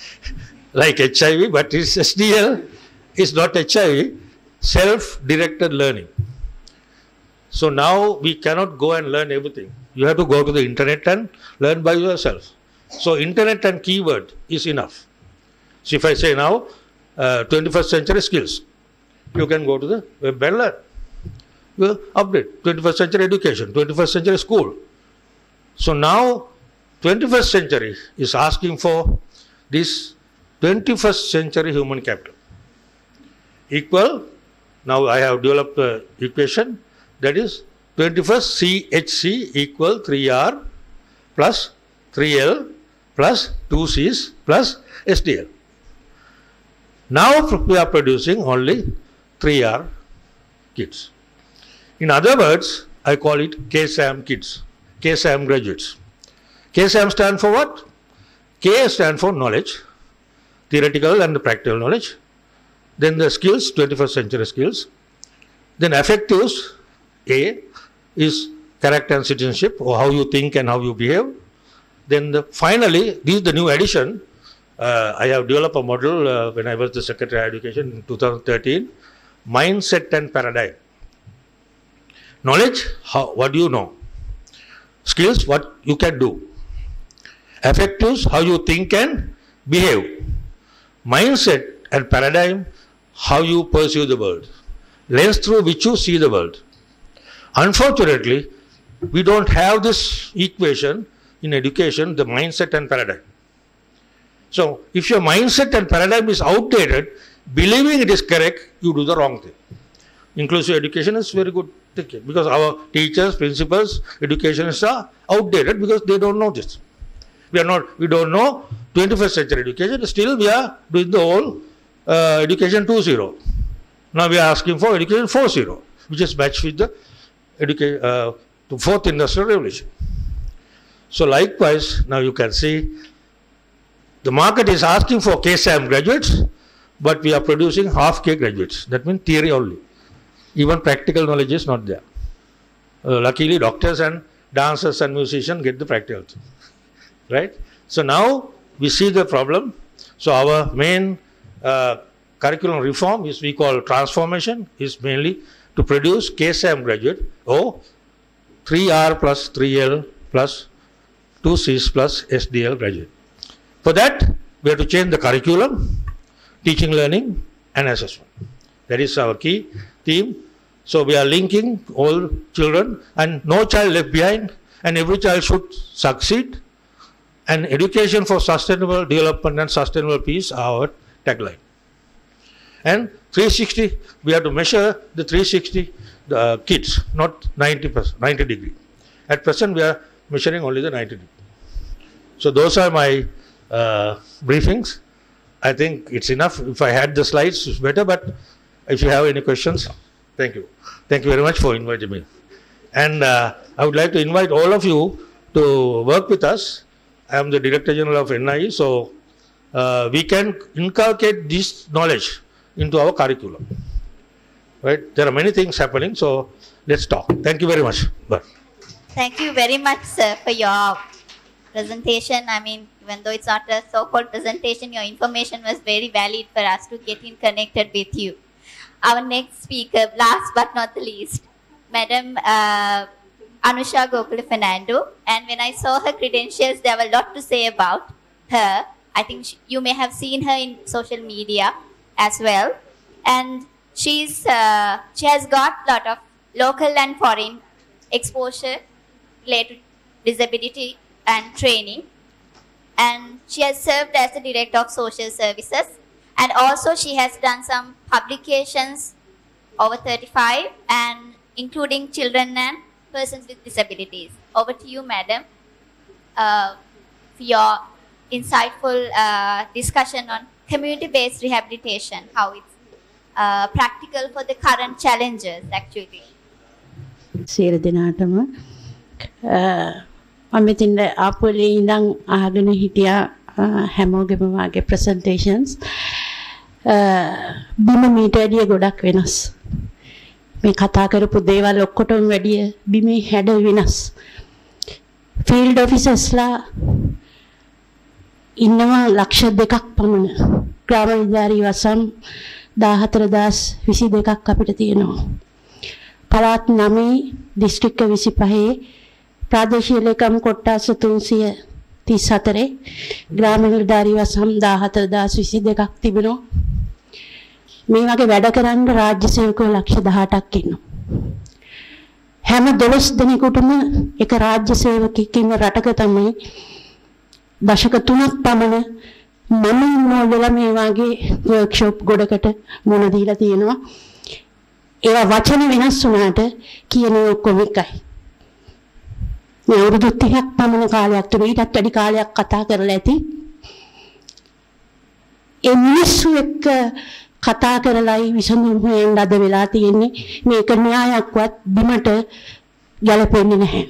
like HIV, but it's SDL is not HIV, self-directed learning. So now we cannot go and learn everything. You have to go to the internet and learn by yourself. So internet and keyword is enough. So if I say now, 21st century skills, you can go to the web and learn. You update 21st century education, 21st century school. So now 21st century is asking for this 21st century human capital. Equal, now I have developed an equation that is 21st CHC equal 3R plus 3L plus 2Cs plus SDL. Now we are producing only 3R kids. In other words, I call it KSAM kids, KSAM graduates. KSAM stand for what? K stand for knowledge, theoretical and practical knowledge. Then the skills, 21st century skills. Then affectives, A is character and citizenship, or how you think and how you behave. Then finally, this is the new addition. I have developed a model when I was the Secretary of Education in 2013, mindset and paradigm. Knowledge, what do you know? Skills, what you can do. Affectives, how you think and behave. Mindset and paradigm, how you perceive the world. Lens through which you see the world. Unfortunately, we don't have this equation in education, the mindset and paradigm. So, if your mindset and paradigm is outdated, believing it is correct, you do the wrong thing. Inclusive education is very good because our teachers, principals, educationists are outdated because they don't know this. We don't know 21st century education. Still, we are doing the whole education 2.0. Now we are asking for education 4.0, which is matched with the fourth industrial revolution. So likewise, now you can see the market is asking for KSAM graduates, but we are producing half K graduates. That means theory only. Even practical knowledge is not there. Luckily, doctors and dancers and musicians get the practical. Right? So now we see the problem. So our main curriculum reform is we call transformation, is mainly to produce KSAM graduate or 3R plus 3L plus 2Cs plus SDL graduate. For that, we have to change the curriculum, teaching, learning and assessment. That is our key theme. So we are linking all children and no child left behind, and every child should succeed. And education for sustainable development and sustainable peace are our tagline. And 360, we have to measure the 360 kids, not 90 degree. At present, we are measuring only the 90 degree. So those are my briefings. I think it's enough. If I had the slides, it's better. But if you have any questions, thank you. Thank you very much for inviting me. And I would like to invite all of you to work with us. I am the Director General of NIE, so we can inculcate this knowledge into our curriculum. Right? There are many things happening, so let's talk. Thank you very much. Bye. Thank you very much, sir, for your presentation. I mean, even though it's not a so-called presentation, your information was very valid for us to get in connected with you. Our next speaker, last but not the least, Madam Anusha Gokula Fernando. And when I saw her credentials, there were a lot to say about her. I think you may have seen her in social media as well. And she has got a lot of local and foreign exposure related to disability and training. And she has served as the Director of Social Services. And also she has done some publications, over 35, and including children and persons with disabilities. Over to you, Madam, for your insightful discussion on community-based rehabilitation, how it's practical for the current challenges, actually. සියලු දෙනාටම මම මෙතන ආපුවලේ ඉඳන් අහගෙන හිටියා හැමෝගෙම වාගේ presentations බිම මීට වැඩිය ගොඩක් වෙනස් මේ කතා කරපු දේවල් ඔක්කොටම වැඩිය බිමේ හැඩ වෙනස් field officersලා ඉන්නවා ලක්ෂ 2ක් පමණ. ග්‍රාම නිලධාරී වසම් 14022ක් අපිට තියෙනවා. පළාත් 9 දිස්ත්‍රික්ක 25 ප්‍රාදේශීය ලේකම් කොට්ටාස 334 ග්‍රාම නිලධාරී වසම් 14022ක් තිබෙනවා. මේ වගේ වැඩ කරන්න රාජ්‍ය සේවකයෝ ලක්ෂ 18ක් ඉන්නවා. හැම 12 දිනකටම එක රාජ්‍ය සේවකෙක් ඉන්න රටක තමයි දශක 3ක් පමණ මම ඉන්නෝදලා මේ වගේ වර්ක්ෂොප් ගොඩකට මුණ දීලා තියෙනවා. ඒවා වචන වෙනස් වුණාට කියන ඔක්කොම එකයි. මේ අවුරුදු 30ක් පමණ කාලයක් තුන ඊටත් වැඩි කාලයක් කතා කරලා ඇති. ඒ මිනිස්සු එක්ක කතා කරලායි විසඳුම් හොයන්න අද වෙලා තියෙන්නේ. මේක න්‍යායක්වත් බිමට ගැලපෙන්නේ නැහැ.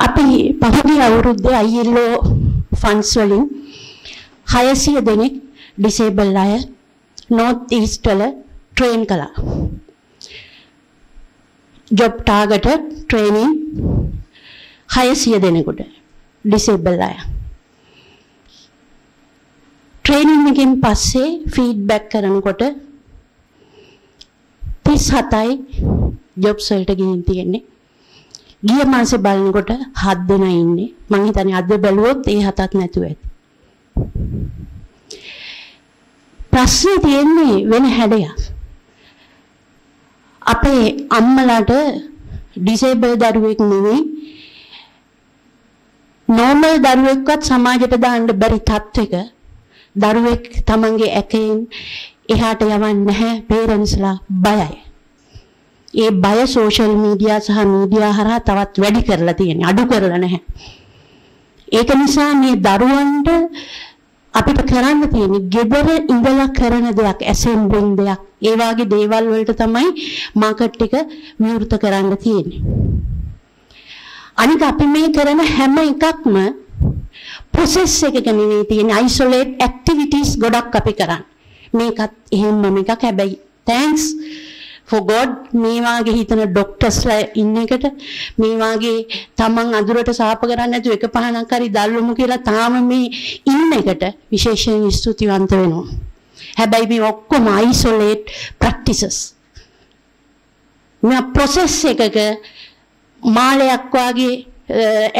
අපි පහුගිය අවුරුද්දේ ILO ෆන්ඩ්ස් වලින් 600 දෙනෙක් ඩිසේබල් අය north east වල ට්‍රේන් කළා. job targeted training 600 දෙනෙකුට ඩිසේබල් අය. ට්‍රේනින් එකෙන් පස්සේ ෆීඩ්බැක් කරනකොට 37යි ජොබ්ස් වලට ගිහින් තියෙන්නේ. ගිය මාසේ බලනකොට 7 දෙනා ඉන්නේ. මම හිතන්නේ අද බැලුවොත් ඒ 7ක් නැතුව ඇති. ප්‍රශ්නේ තියෙන්නේ වෙන හැඩයක්. අපේ අම්මලාට ඩිසේබල් දරුවෙක් නෙවෙයි නෝමල් දරුවෙක්වත් සමාජයට දාන්න බැරි තත්ත්වයක දරුවෙක් තමන්ගේ ඇකෙන් එහාට යවන්නේ නැහැ. පේරන්ට්ස්ලා බයයි. ඒ බය සෝෂල් මීඩියා සහ මීඩියා හරහා තවත් වැඩි කරලා තියෙනවා. අඩු කරලා නැහැ. ඒක නිසා මේ දරුවන්ට අපිට කරන්න තියෙන්නේ ගෙදර ඉඳලා කරන දෙයක්, ඇසෙම්බලින් දෙයක්. ඒ වගේ දේවල් වලට තමයි මාකට් එක විවෘත කරන්න තියෙන්නේ. අනික අපි මේ කරන හැම එකක්ම process එකක නෙවෙයි තියෙන්නේ. isolate activities ගොඩක් අපි කරන්නේ. මේකත් එහෙමම එකක්. හැබැයි thanks for God මේ වාගේ හිතන ડોක්ටර්ස්ලා ඉන්න එකට මේ වාගේ තමන් අඳුරට සාප කරන්නේ නැතුව එක පහනක් හරි දැල්වමු කියලා තාම මේ ඉන්න එකට විශේෂයෙන් ස්තුතිවන්ත වෙනවා. හැබැයි මේ ඔක්කොම isolate practices. මේ process එකක මාලයක් වාගේ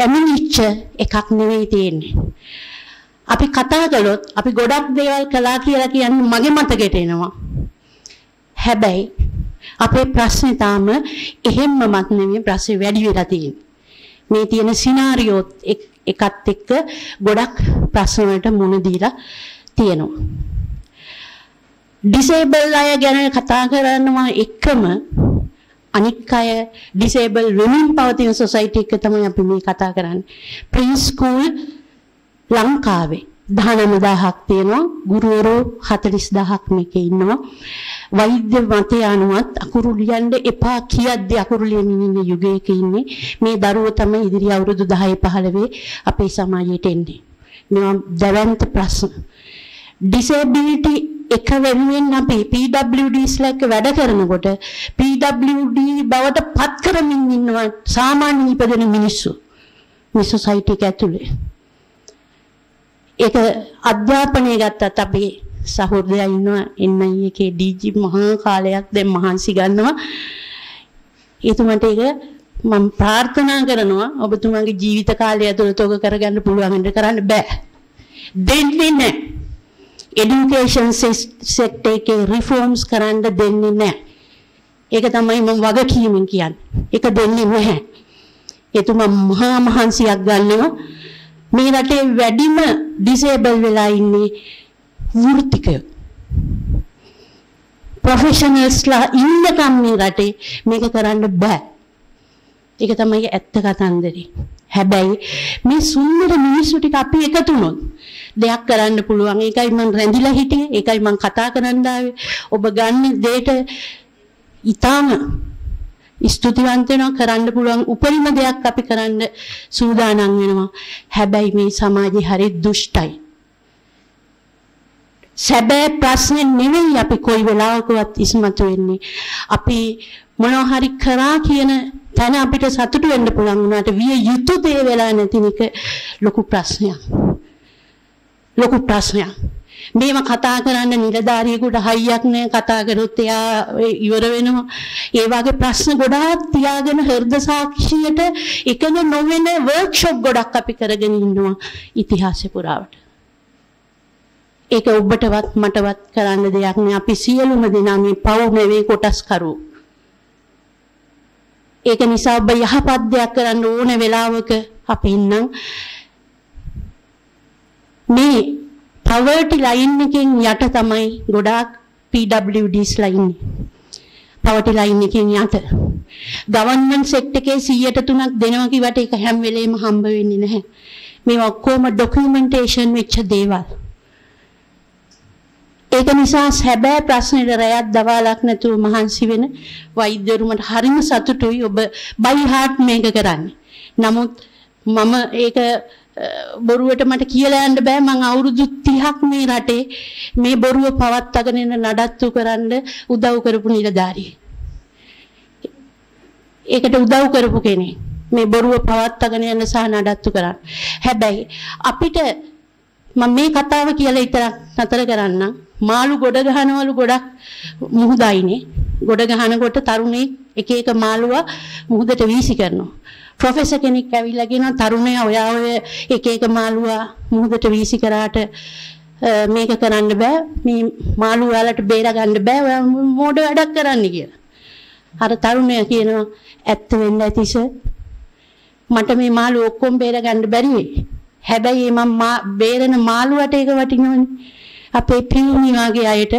ඇමිනිච්ච එකක් නෙවෙයි තියෙන්නේ. අපි කතා කළොත් අපි ගොඩක් දේවල් කළා කියලා කියන්නේ මගේ මතකෙට එනවා. හැබැයි අපේ ප්‍රශ්නේ තාම එහෙම්මමත් නෙමෙයි ප්‍රශ්නේ වැඩි වෙලා තියෙන්නේ. මේ තියෙන සිනාරියෝත් එකත් එක්ක ගොඩක් ප්‍රශ්න වලට මුහුණ දීලා තියෙනවා. ඩිසේබල් අය ගැන කතා කරනවා එකම අනික් අය ඩිසේබල් වෙමින් පවතින සොසයිටි එක තමයි අපි මේ කතා කරන්නේ. ප්‍රී ස්කූල් ලංකාවේ 19000ක් තියෙනවා. ගුරුවරු 40000ක් මේකේ ඉන්නවා. වෛද්‍ය මතය අනුවත් අකුරු ලියන්න එපා කියද්දී අකුරු ලියමින් ඉන්න යුගයක ඉන්නේ. මේ දරුවෝ තමයි ඉදිරි අවුරුදු 10 15 අපේ සමාජයට එන්නේ. මේවා දැවැන්ත ප්‍රශ්න. ඩිසේබිලිටි එක වෙනුවෙන් අපි PWDස්ලා එක්ක වැඩ කරනකොට PWD බවට පත් කරමින් ඉන්නවා සාමාන්‍ය ඉපදෙන මිනිස්සු මේ සොසයිටි එක ඇතුලේ. ඒක අධ්‍යාපනය ගත්තත් අපි සහෝදරයා ඉන්නවා NI එකේ DG මහා කාලයක් දැන් මහන්සි ගන්නවා. ඒතුමන්ට ඒක මම ප්‍රාර්ථනා කරනවා ඔබතුමාගේ ජීවිත කාලය ඇතුළත ඔක කරගන්න පුළුවන් වෙන්න කරන්න බෑ. දෙන්නේ නැහැ. එඩියුකේෂන් සෙක්ටර් එකේ රිෆෝම්ස් කරන්න දෙන්නේ නැහැ. ඒක තමයි මම වගකීමෙන් කියන්නේ. ඒක දෙන්නේ නැහැ. ඒතුමා මහා මහන්සියක් ගන්නවා. මේ රටේ වැඩිම ඩිසේබල් වෙලා ඉන්නේ වෘත්තිකයෝ. ප්‍රොෆෙෂනල්ස්ලා ඉන්නකම් මේ රටේ මේක කරන්න බෑ. ඒක තමයි ඇත්ත කතන්දරේ. හැබැයි මේ සුන්දර මිනිස්සු ටික අපි එකතු වුණොත් දෙයක් කරන්න පුළුවන්. ඒකයි මම රැඳිලා හිටියේ. ඒකයි මම කතා කරන්න ආවේ. ඔබ ගන්න දෙයට ඊටාම ස්තුතිවන්ත වෙනවා. කරන්න පුළුවන් උපරිම දෙයක් අපි කරන්න සූදානම් වෙනවා. හැබැයි මේ සමාජය හරි දුෂ්ටයි. සැබෑ ප්‍රශ්නේ නෙවෙයි අපි කොයි වෙලාවකවත් ඉස්මතු වෙන්නේ. අපි මොනවා හරි කරා කියන තැන අපිට සතුටු වෙන්න පුළුවන් වුණාට විය යුතු දේ වෙලා නැති එක ලොකු ප්‍රශ්නයක්. ලොකු ප්‍රශ්නයක්. මේව කතා කරන්න නිලධාරියෙකුට හයියක් නැහැ කතා කරොත් එයා ඉවර වෙනවා. ඒ වගේ ප්‍රශ්න ගොඩාක් තියාගෙන හෘද සාක්ෂියට එකඟ නොවන වර්ක්ෂොප් ගොඩක් අපි කරගෙන ඉන්නවා ඉතිහාසය පුරාවට. ඒක ඔබටවත් මටවත් කරන්න දෙයක් නෑ. අපි සියලුම දෙනා මේ පව් නෙවෙයි කොටස්කරු. ඒක නිසා ඔබ යහපත් දෙයක් කරන්න ඕන වෙලාවක අපි ඉන්නම්. මේ poverty line එකෙන් යට තමයි ගොඩාක් PWDs ලා ඉන්නේ. poverty line එකෙන් යට. government sector එකේ 103ක් දෙනවා කිව්වට ඒක හැම වෙලේම හම්බ වෙන්නේ නැහැ. මේ ඔක්කොම documentation වෙච්ච දේවල්. ඒක නිසා හැබැයි ප්‍රශ්නෙට රැයක් දවාලක් නැතුව මහන්සි වෙන වෛද්‍යවරුන්ට හරිම සතුටුයි ඔබ by heart මේක කරන්නේ. නමුත් මම ඒක බොරුවට මට කියලා යන්න බෑ. මම අවුරුදු 30ක් මේ රටේ මේ බොරුව පවත්වාගෙන යන නඩත්තු කරන්න උදව් කරපු නිලධාරියෙක්. ඒකට උදව් කරපු කෙනෙක්. මේ බොරුව පවත්වාගෙන යන සහ නඩත්තු කරන්න. හැබැයි අපිට මම මේ කතාව කියලා විතරක් නතර කරන්නම්. මාළු ගොඩ ගහනවලු ගොඩක් මුහුදයිනේ. ගොඩ ගහනකොට තරුණේ එක එක මාළුවා මුහුදට වීසි කරනවා. ප්‍රොෆෙසර් කෙනෙක් ඇවිල්ලා කියනවා තරුණයා ඔයා ඔය එක එක මාළුවා මුහුදට වීසි කරාට මේක කරන්න බෑ. මේ මාළු වලට බේර ගන්න බෑ. ඔයා මොඩ වැඩක් කරන්න කියලා. අර තරුණයා කියනවා ඇත්ත වෙන්න ඇති සර්. මට මේ මාළු ඔක්කොම බේර ගන්න බැරි වෙයි. හැබැයි මම බේරන මාළුවට ඒක වටිනවනේ. අපේ පිරිමි වගේ අයට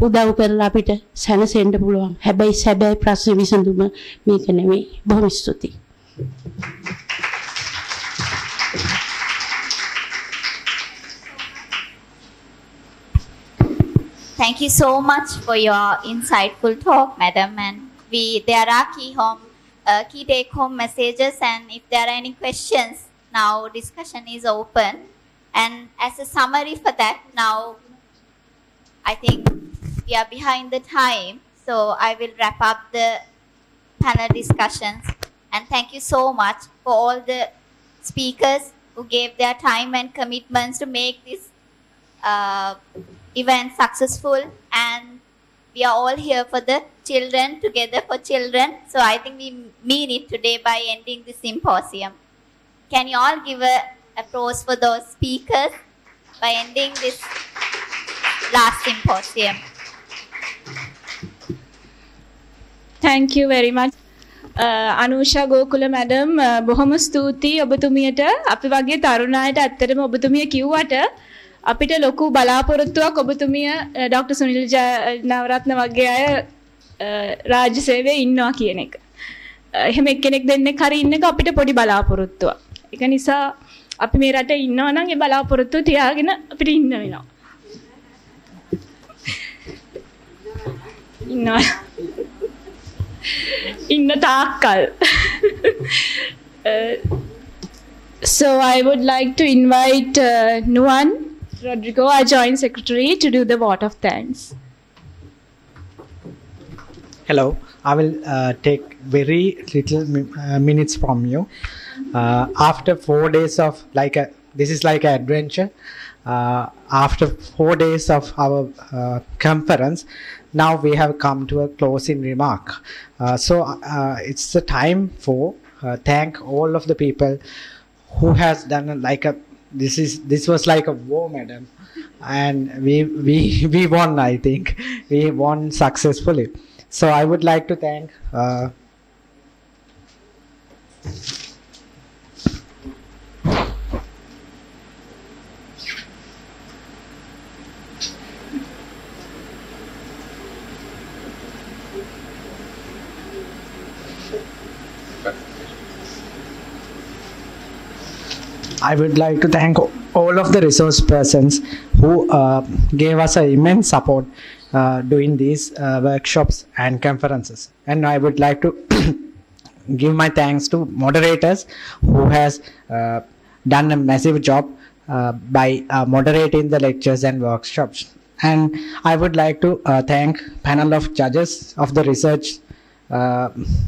උදව් කරලා අපිට සැනසෙන්න පුළුවන්. හැබැයි සැබෑ ප්‍රශ්න විසඳුම මේක නෙමෙයි. බොහොම ස්තුතියි. Thank you so much for your insightful talk, madam. And there are key take-home messages. And if there are any questions, now discussion is open. And as a summary for that, now I think we are behind the time, so I will wrap up the panel discussions. And thank you so much for all the speakers who gave their time and commitments to make this event successful. And we are all here for the children, together for children. So I think we mean it today by ending the symposium. Can you all give a applause for those speakers by ending this last symposium? Thank you very much. Anusha Gokula madam බොහොම ස්තුතියි ඔබතුමියට. අපි වගේ තරුණ අයට ඇත්තටම ඔබතුමිය කිව්වට අපිට ලොකු බලාපොරොත්තුවක් ඔබතුමිය ඩොක්ටර් සුනිල් නවරත්න වගේ අය රාජ්‍ය සේවයේ ඉන්නවා කියන එක. එහෙම එක්කෙනෙක් දෙන්නෙක් හරි ඉන්න එක අපිට පොඩි බලාපොරොත්තුවක්. ඒක නිසා අපි මේ රටේ ඉන්නවා නම් ඒ බලාපොරොත්තුව තියාගෙන අපිට ඉන්න වෙනවා. ඉන්නවා. ඉන්න තාක්කල්. So I would like to invite Nuan Rodrigo, our Joint Secretary, to do the vote of thanks. Hello, I will take very little minutes from you. After 4 days of this is like an adventure. After 4 days of our conference, now we have come to a closing remark. So it's the time for thank all of the people who has done this was like a war, madam, and we won. I think we won successfully. So I would like to thank I would like to thank all of the resource persons who gave us an immense support doing these workshops and conferences. And I would like to give my thanks to moderators who has done a massive job by moderating the lectures and workshops. And I would like to thank panel of judges of the research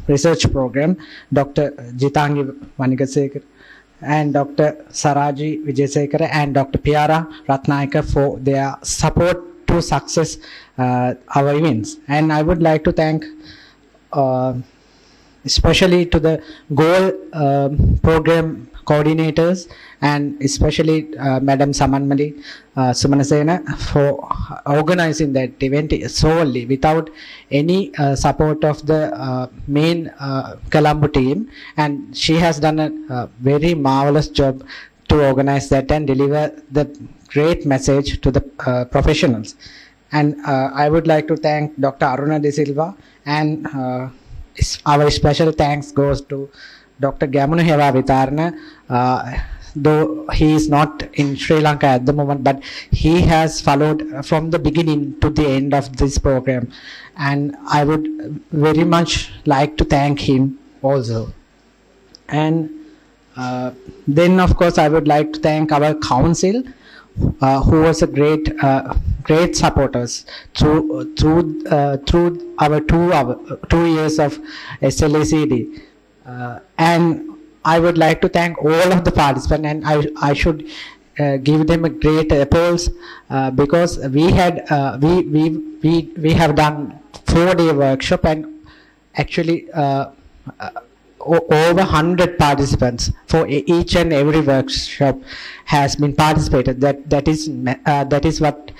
research program, Dr. Jitangi Manigasekar and Dr. Saraji Vijayasekara and Dr. Piara Ratnayaka for their support to success our events. And I would like to thank especially to the goal program coordinators and especially Madam Samanmali Sumanasena for organizing that event solely without any support of the main Colombo team, and she has done a very marvelous job to organize that and deliver the great message to the professionals. And I would like to thank Dr. Aruna De Silva, and our special thanks goes to Dr. Gamunu Heva Vitarna, though he is not in Sri Lanka at the moment, but he has followed from the beginning to the end of this program, and I would very much like to thank him also. And then of course I would like to thank our council, who was a great supporters through our 2 years of SLACD. And I would like to thank all of the participants, and I should give them a great applause because we have done 4-day workshop, and actually over 100 participants for each and every workshop has been participated. That is what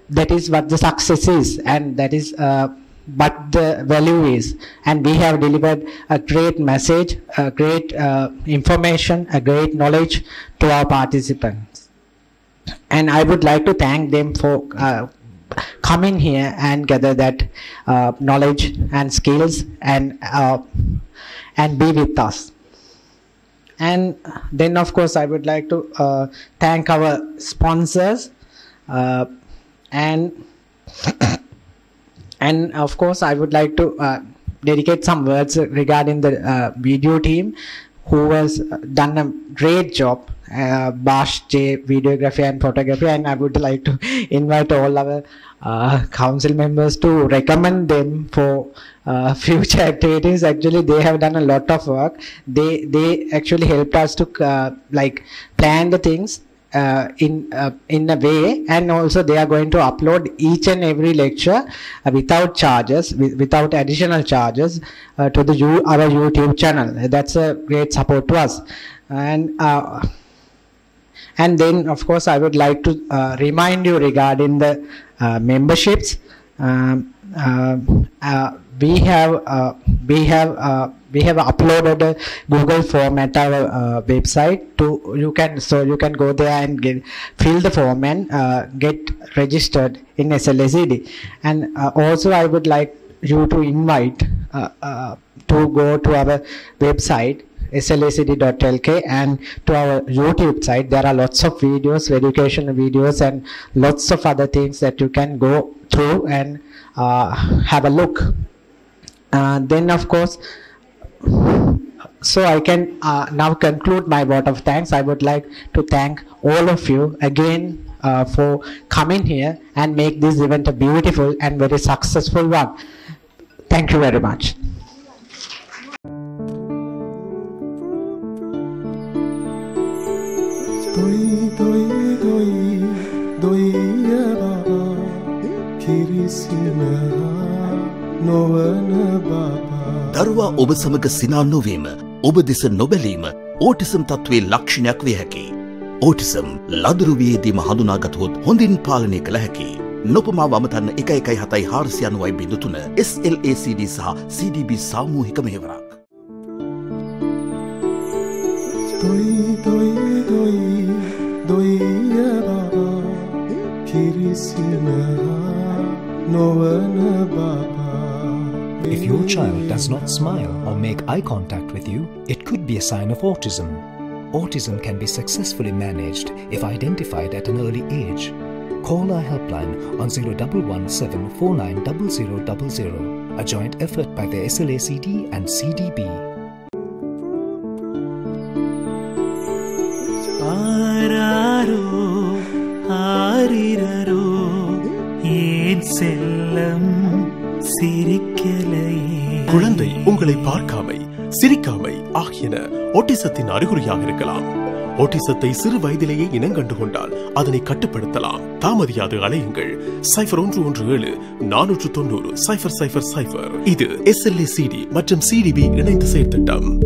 the success is, and that is what the value is. And we have delivered a great message, a great information, a great knowledge to our participants. And I would like to thank them for coming here and gather that knowledge and skills and be with us. And then of course I would like to thank our sponsors, and of course I would like to dedicate some words regarding the video team, who has done a great job, Bash J, videography and photography. And I would like to invite all our council members to recommend them for future activities. Actually they have done a lot of work. They actually helped us to plan the things in a way, and also they are going to upload each and every lecture without charges, without additional charges to our YouTube channel. That's a great support to us. And then of course I would like to remind you regarding the memberships. We have uploaded a Google form at our website. You can go there and fill the form and get registered in SLACD. And also I would like you to invite to go to our website slacd.lk and to our YouTube site. There are lots of videos, educational videos, and lots of other things that you can go through and have a look. Then of course, so I can now conclude my vote of thanks. I would like to thank all of you again for coming here and make this event a beautiful and very successful one. Thank you very much. දරුවා ඔබ සමග සිනා නොවීම, ඔබ දෙස නොබැලීම autism තත්ත්වයේ ලක්ෂණයක් විය හැකියි. ඕටිසම් ලදරු වියේදීම හඳුනාගතහොත් හොඳින් පාලනය කළ හැකියි. නොපමාව අමතන්න 117 SLACD සහ CDB සාමූහික මෙහෙවරක්. If your child does not smile or make eye contact with you, it could be a sign of autism. Autism can be successfully managed if identified at an early age. Call our helpline on 0117 490000, a joint effort by the SLACD and CDB. செல்லம் சிரிக்கலையே குழந்தை உங்களை பார்க்காமை, சிரிக்காமை ஆகியன ஓட்டிசத்தின் அறிகுறியாக இருக்கலாம். ஓட்டிசத்தை சிறு வயதிலேயே இனங்கண்டு கொண்டால் அதனை கட்டுப்படுத்தலாம். தாமதியாது அலையுங்கள். 0117 490 000. இது SLACD மற்றும் CDB இணைந்த செயற்திட்டம்.